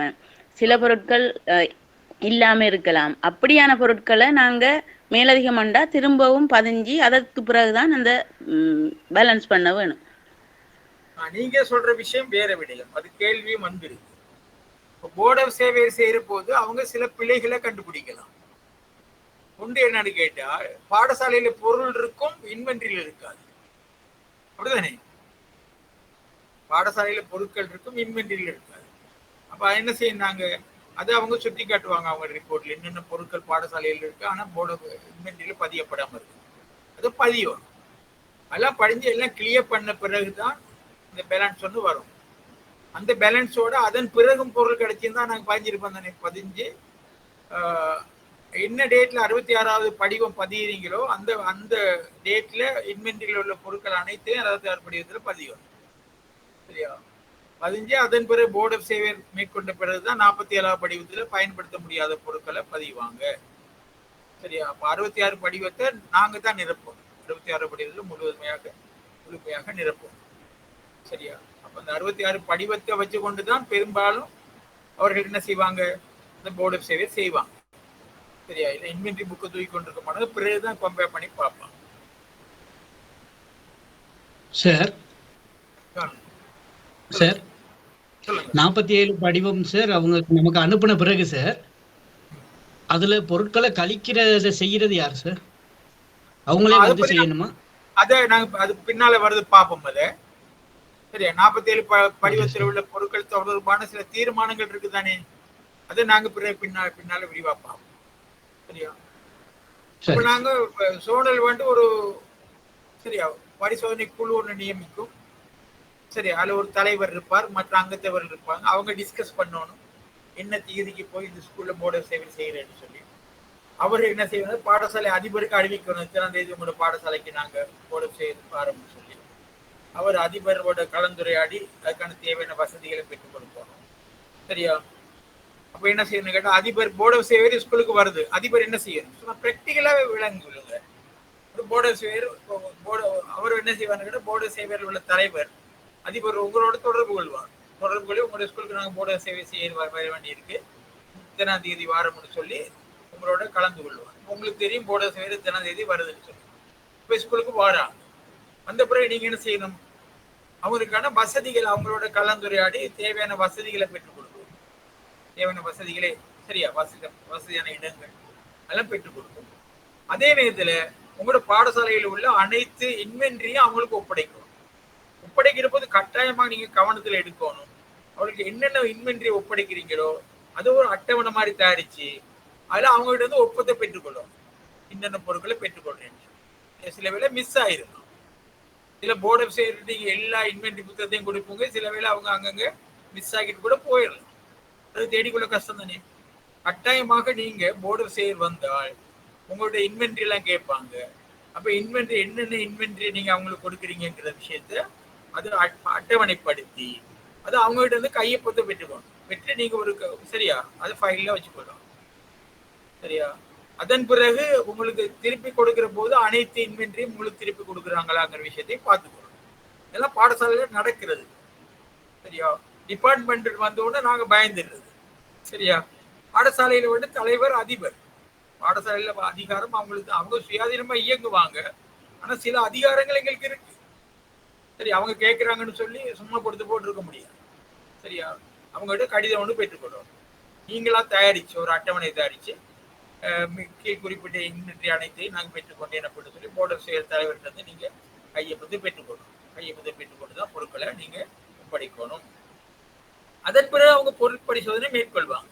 O: சில பொருட்கள் இல்லாம இருக்கலாம். அப்படியான பொருட்களை நாங்க மேலதிகமாண்டா திரும்பவும் பதிஞ்சு அதற்கு பிறகுதான் அந்த பேலன்ஸ் பண்ண வேணும்.
B: நீங்க சொல்ற விஷயம் வேற விடயம், அது கேள்வியும் வந்துருக்கு. போர்டு ஆஃப் சேவை செய்யற போது அவங்க சில பிழைகளை கண்டுபிடிக்கலாம். ஒன்று என்னன்னு கேட்டா, பாடசாலையில பொருள் இருக்கும், இன்வென்டரியில இருக்காது. அப்படிதானே? பாடசாலையில பொருட்கள் இருக்கும், இன்வென்டரியில இருக்காது. அப்ப என்ன செய்யறாங்க, அதை அவங்க சுட்டி காட்டுவாங்க அவங்க ரிப்போர்ட்ல என்னென்ன பொருட்கள் பாடசாலையில் இருக்கு, ஆனா போர்டு இன்வென்டரியில பதியப்படாம இருக்கு. அது பதியும். அதெல்லாம் படிஞ்சு எல்லாம் கிளியர் பண்ண பிறகுதான் இந்த பேலன்ஸ் ஒன்று வரும். அந்த பேலன்ஸோட அதன் பிறகும் பொருள் கிடைச்சிருந்தா நாங்க பதிஞ்சிருப்போம் தானே. பதிஞ்சு என்ன டேட்ல 66வது படிவம் பதியறீங்களோ அந்த டேட்ல இன்வென்டரியில் உள்ள பொருட்கள் அனைத்தையும் 66 படிவத்துல பதியும். சரியா? பதிஞ்சு அதன் பிறகு போர்ட் ஆஃப் சேவியர் மேற்கொண்ட பிறகுதான் 47வது படிவத்துல பயன்படுத்த முடியாத பொருட்களை பதிவாங்க. சரியா? அப்ப 66 படிவத்தை நாங்க தான் நிரப்போம். 66 படிவத்துல முழுமையாக நிரப்போம். சரியா? அப்ப அந்த 66 படிவத்தை வச்சு கொண்டுதான் பெரும்பாலும் அவர்கள் என்ன செய்வாங்க, இந்த போர்ட் ஆஃப் சேவியர் செய்வாங்க. சரியா? இல்ல இன்வென்டரி புக்கை தூக்கி கொண்டிருக்க மாட்டாங்க, பிறகுதான் கம்பேர் பண்ணி பார்ப்பாங்க.
P: சார் சார் 47 படிவம் சார் அவங்க நமக்கு அனுப்பின பிறகு சார் அதுல பொருட்களை கழிக்கிறத செய்யறது யார் சார்? அவங்களே வந்து செய்யணுமா?
B: அத நாங்க அது பின்னால வருது பார்ப்போம். அதை சரியா? 47 படிவத்தில் உள்ள பொருட்கள் தொடர்பான சில தீர்மானங்கள் இருக்குதானே, அதை நாங்க பின்னால விரிவா பார்ப்போம். சரியா? இப்ப நாங்க சோனல் வந்து ஒரு சரியா பரிசோதனை குழு ஒன்று நியமிக்கும். சரி, அதுல ஒரு தலைவர் இருப்பார், மற்ற அங்கத்தவர் இருப்பாங்க. அவங்க டிஸ்கஸ் பண்ணணும் என்ன தேதிக்கு போய் இந்த ஸ்கூல்ல போர்ட் ஆஃப் சேவை செய்யறேன்னு சொல்லி. அவர் என்ன செய்யணும், பாடசாலை அதிபருக்கு அறிவிக்கணும், இத்தனாம் தேதி உங்களோட பாடசாலைக்கு நாங்க போர்ட் ஆஃப் சேவை ஆரம்பிச்சு சொல்லி அவர் அதிபரோட கலந்துரையாடி அதுக்கான தேவையான வசதிகளை பெற்றுக் கொடுக்கணும். சரியா? அப்ப என்ன செய்யணும் கேட்டா, அதிபர் போர்ட் ஆஃப் சேவை ஸ்கூலுக்கு வருது, அதிபர் என்ன செய்யணும் சும்மா பிராக்டிகலாவே விளங்கி சொல்லுங்க. போர்ட் ஆஃப் சேவை அவர் என்ன செய்வார் கேட்டா, போர்ட் ஆஃப் சேவையில் உள்ள தலைவர் அதிபர் உங்களோட தொடர்பு கொள்வார். தொடர்பு கொள்ளி உங்களோட ஸ்கூலுக்கு நாங்கள் போர்டு சேவை செய்ய வர வேண்டி இருக்கு, இத்தனாம் தேதி வாரம்னு சொல்லி உங்களோட கலந்து கொள்வார். உங்களுக்கு தெரியும் போர்டு சேவை இத்தனாம் தேதி வருதுன்னு சொல்லி இப்போ ஸ்கூலுக்கு வாராங்க. அந்த பிறகு நீங்க என்ன செய்யணும், அவங்களுக்கான வசதிகள் அவங்களோட கலந்துரையாடி தேவையான வசதிகளை பெற்றுக் கொடுக்கும். தேவையான வசதிகளே சரியா வசதியான இடங்கள் எல்லாம் பெற்றுக் கொடுக்கும். அதே நேரத்துல உங்களோட பாடசாலையில் உள்ள அனைத்து இன்வென்ட்ரியும் அவங்களுக்கு ஒப்படைக்கும். ஒப்படைக்கிற போது கட்டாயமா நீங்க கவனத்துல எடுக்கணும். அவங்களுக்கு என்னென்ன இன்வென்ட்ரி ஒப்படைக்கிறீங்களோ அது ஒரு அட்டவணை மாதிரி தயாரிச்சு அதுல அவங்ககிட்ட வந்து ஒப்பத்தை பெற்றுக்கொள்ளும். என்னென்ன பொருட்களை பெற்றுக்கொள்றேன். சில வேளை மிஸ் ஆயிருக்கும். சில போர்ட் ஆஃப் சேவை நீங்க எல்லா இன்வென்ட்ரி புத்தகத்தையும் கொடுப்பீங்க, சில வேளை அவங்க அங்கங்க மிஸ் ஆகிட்டு கூட போயிடலாம். அது தேடிக்கொள்ள கஷ்டம் தானே. கட்டாயமாக நீங்க போர்ட் ஆஃப் சேவை வந்தால் உங்களுடைய இன்வென்ட்ரி எல்லாம் கேட்பாங்க. அப்ப இன்வென்ட்ரி என்னென்ன இன்வென்ட்ரி நீங்க அவங்களுக்கு கொடுக்குறீங்கிற விஷயத்த அது அட்டவணைப்படுத்தி அது அவங்ககிட்ட இருந்து கையொப்பத்தை பெற்று நீங்க ஒரு சரியா அது ஃபைல்ல வச்சுக்கொள்ளலாம். சரியா? அதன் பிறகு உங்களுக்கு திருப்பி கொடுக்கிற போது அனைத்து இன்வென்ட்ரியும் உங்களுக்கு திருப்பி கொடுக்குறாங்களாங்கிற விஷயத்தையும் பார்த்துக்கணும். இதெல்லாம் பாடசாலையில நடக்கிறது. சரியா? டிபார்ட்மெண்ட் வந்த உடனே நாங்க பயந்துடுறது. சரியா? பாடசாலையில வந்து தலைவர் அதிபர், பாடசாலையில அதிகாரம் அவங்களுக்கு, அவங்க சுயாதீனமா இயங்குவாங்க. ஆனா சில அதிகாரங்கள் எங்களுக்கு இருக்கு. சரி, அவங்க கேட்குறாங்கன்னு சொல்லி சும்மா கொடுத்து போட்டு இருக்க முடியாது. சரியா? அவங்ககிட்ட கடிதம் ஒன்று பெற்றுக்கொள்ளணும். நீங்களா தயாரிச்சு ஒரு அட்டவணை தயாரிச்சு குறிப்பிட்ட இன்வென்ட்ரி அனைத்தையும் நாங்கள் பெற்றுக்கொண்டேன் அப்படின்னு சொல்லி போர்ட் ஆஃப் சேவை தலைவர்கிட்ட வந்து நீங்க கையொப்பத்தை பெற்றுக்கொள்ளணும். கையொப்பத்தை பெற்றுக்கொண்டு தான் பொருட்களை நீங்க ஒப்படைக்கணும். அதன் பிறகு அவங்க பொருட்பரிசோதனை மேற்கொள்வாங்க.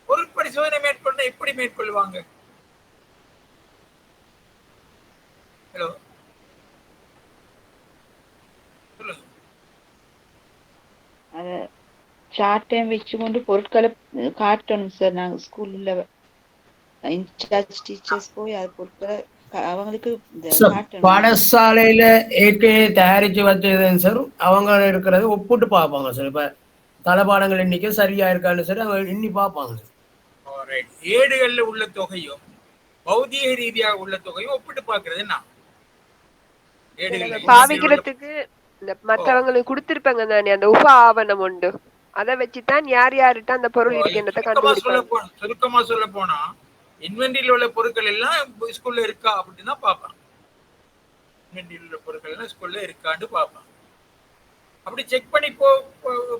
B: பொருட்பரிசோதனை மேற்கொள்ள எப்படி மேற்கொள்வாங்க? ஹலோ
O: சார்ட்டையும் வச்சுக்கொண்டு பொருட்களை காட்டணும் சார். நாங்கள் ஸ்கூல்ல இன்சார்ஜ் டீச்சர்ஸ் போய் அது பொருட்களை அவங்களுக்கு
D: பாடசாலையில ஏற்கனவே தயாரிச்சு வச்சதுன்னு சார் அவங்க இருக்கிறது ஒப்பிட்டு பார்ப்பாங்க சார். இப்ப தளபாடங்கள் எண்ணிக்கை சரியா இருக்கான்னு சார் அவங்க எண்ணி பார்ப்பாங்க.
B: ஏடுகள்ல உள்ள தொகையும் பௌதிக ரீதியாக உள்ள தொகையும் ஒப்பிட்டு பார்க்கறது என்ன
H: பாவிக்கிறதுக்கு இந்த மற்றவங்களுக்கு கொடுத்திருப்பாங்க தானே அந்த உப ஆவணம் உண்டு, அதை வச்சுதான் யார் யார்கிட்ட அந்த பொருள் இருக்குன்றத கண்டுபிடிப்பாங்க.
B: சுருக்கமா சொல்ல போனா இன்வென்டரியில உள்ள பொருட்கள் எல்லாம் ஸ்கூல்ல இருக்கா அப்படின்னு தான் பார்ப்பாங்க. இன்வென்டரியில உள்ள பொருட்கள் எல்லாம் ஸ்கூல்ல இருக்கான்னு பார்ப்பாங்க. அப்படி செக் பண்ணி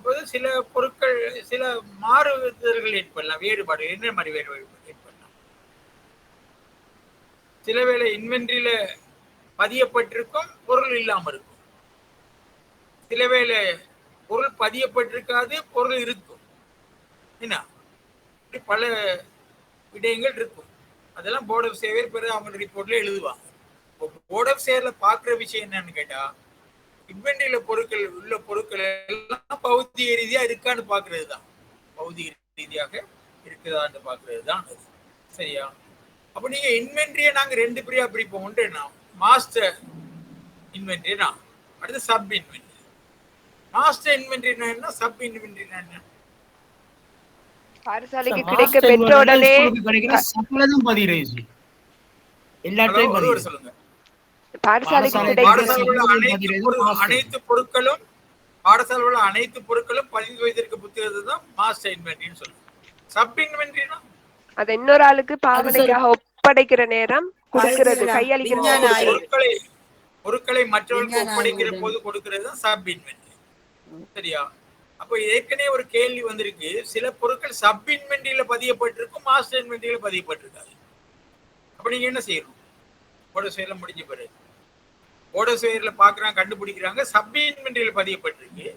B: போது சில பொருட்கள் சில மாறுதல்கள் ஏற்படலாம், வேறுபாடு என்ன மாதிரி வேறுபாடு ஏற்படலாம். சில வேளை இன்வென்டரியில பதியப்பட்டிருக்கும், பொருள் இல்லாம இருக்கும். சில வேளை பொருள் பதியப்பட்டிருக்காது, பொருள் இருக்கும். என்ன பல விடயங்கள் இருக்கும். அதெல்லாம் போர்ட் ஆஃப் சேவை பிறகு அவங்க ரிப்போர்ட்ல எழுதுவாங்க. போர்ட் ஆஃப் சேவைல பாக்குற விஷயம் என்னன்னு கேட்டா, இன்வென்டரியில பொருட்கள் உள்ள பொருட்கள் எல்லாம் பௌதிக ரீதியா இருக்கான்னு பாக்குறது தான். பௌதிக ரீதியாக இருக்குதான்னு பாக்குறது தான் அது. சரியா? அப்ப நீங்க இன்வென்டரியை நாங்க ரெண்டு பிரியா பிரிப்போம். ஒன்று மாஸ்டர் இன்வென்டரி, அடுத்து சப் இன்வென்டரி. மாஸ்டர் இன்வென்டரினா என்ன, சப் இன்வென்டரினா என்ன?
H: பாடசாலைக்கு கிடைக்க பெற்ற உடனே
D: சகலதும் பதிகிறது. எல்லாத்தையும் பதிகிறது.
B: சொல்லுங்க.
H: பாடசாலைக்கு
B: அனைத்து பொருட்களும் பாடசாலை உள்ள அனைத்து பொருட்களும் பதிவு வைத்திருக்க புத்தகத்தை தான் மாஸ்டர் இன்வென்டரின்னு சொல்லுங்க. சப் இன்வென்டரினா
H: அது இன்னொரு ஆளுக்கு பாவனைக்காக ஒப்படைக்கிற நேரம் கொடுக்கிறது, கையளிக்கிறது.
B: பொருட்களை மற்றவர்களுக்கு ஒப்படைக்கிற போது கொடுக்கிறது தான் சப் இன்வென்டரி. சரியா? அப்போ ஏற்கனவே ஒரு கேள்வி வந்திருக்கு, சில பொருட்கள் சப் இன்வென்டரியில பதியப்பட்டிருக்கும், மாஸ்டர் இன்வென்டரியில பதியப்பட்டிருக்காது. அப்ப நீங்க என்ன செய்யணும்? ஓட செயல முடிஞ்ச பிறகு ஓட செயல பாக்குறாங்க, கண்டுபிடிக்கிறாங்க, சப் இன்வென்டரியில பதியப்பட்டிருக்கு,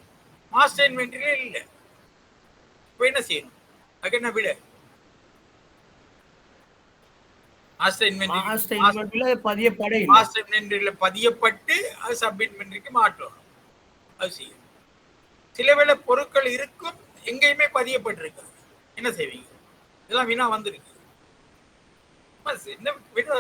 B: மாஸ்டர் இன்வென்டரியில இல்ல. இப்ப என்ன செய்யணும்? அதுக்கு என்ன விட? மாஸ்டர் இன்வென்டரியில பதியப்பட்டு அது சப் இன்வென்டரிக்கு மாற்றணும். அது செய்யும். சில வேளை பொருட்கள் இருக்கும், எங்கேயுமே பதியப்பட்டிருக்காது. என்ன செய்வீங்க? இதெல்லாம் வினா வந்திருக்கு. என்ன வினா?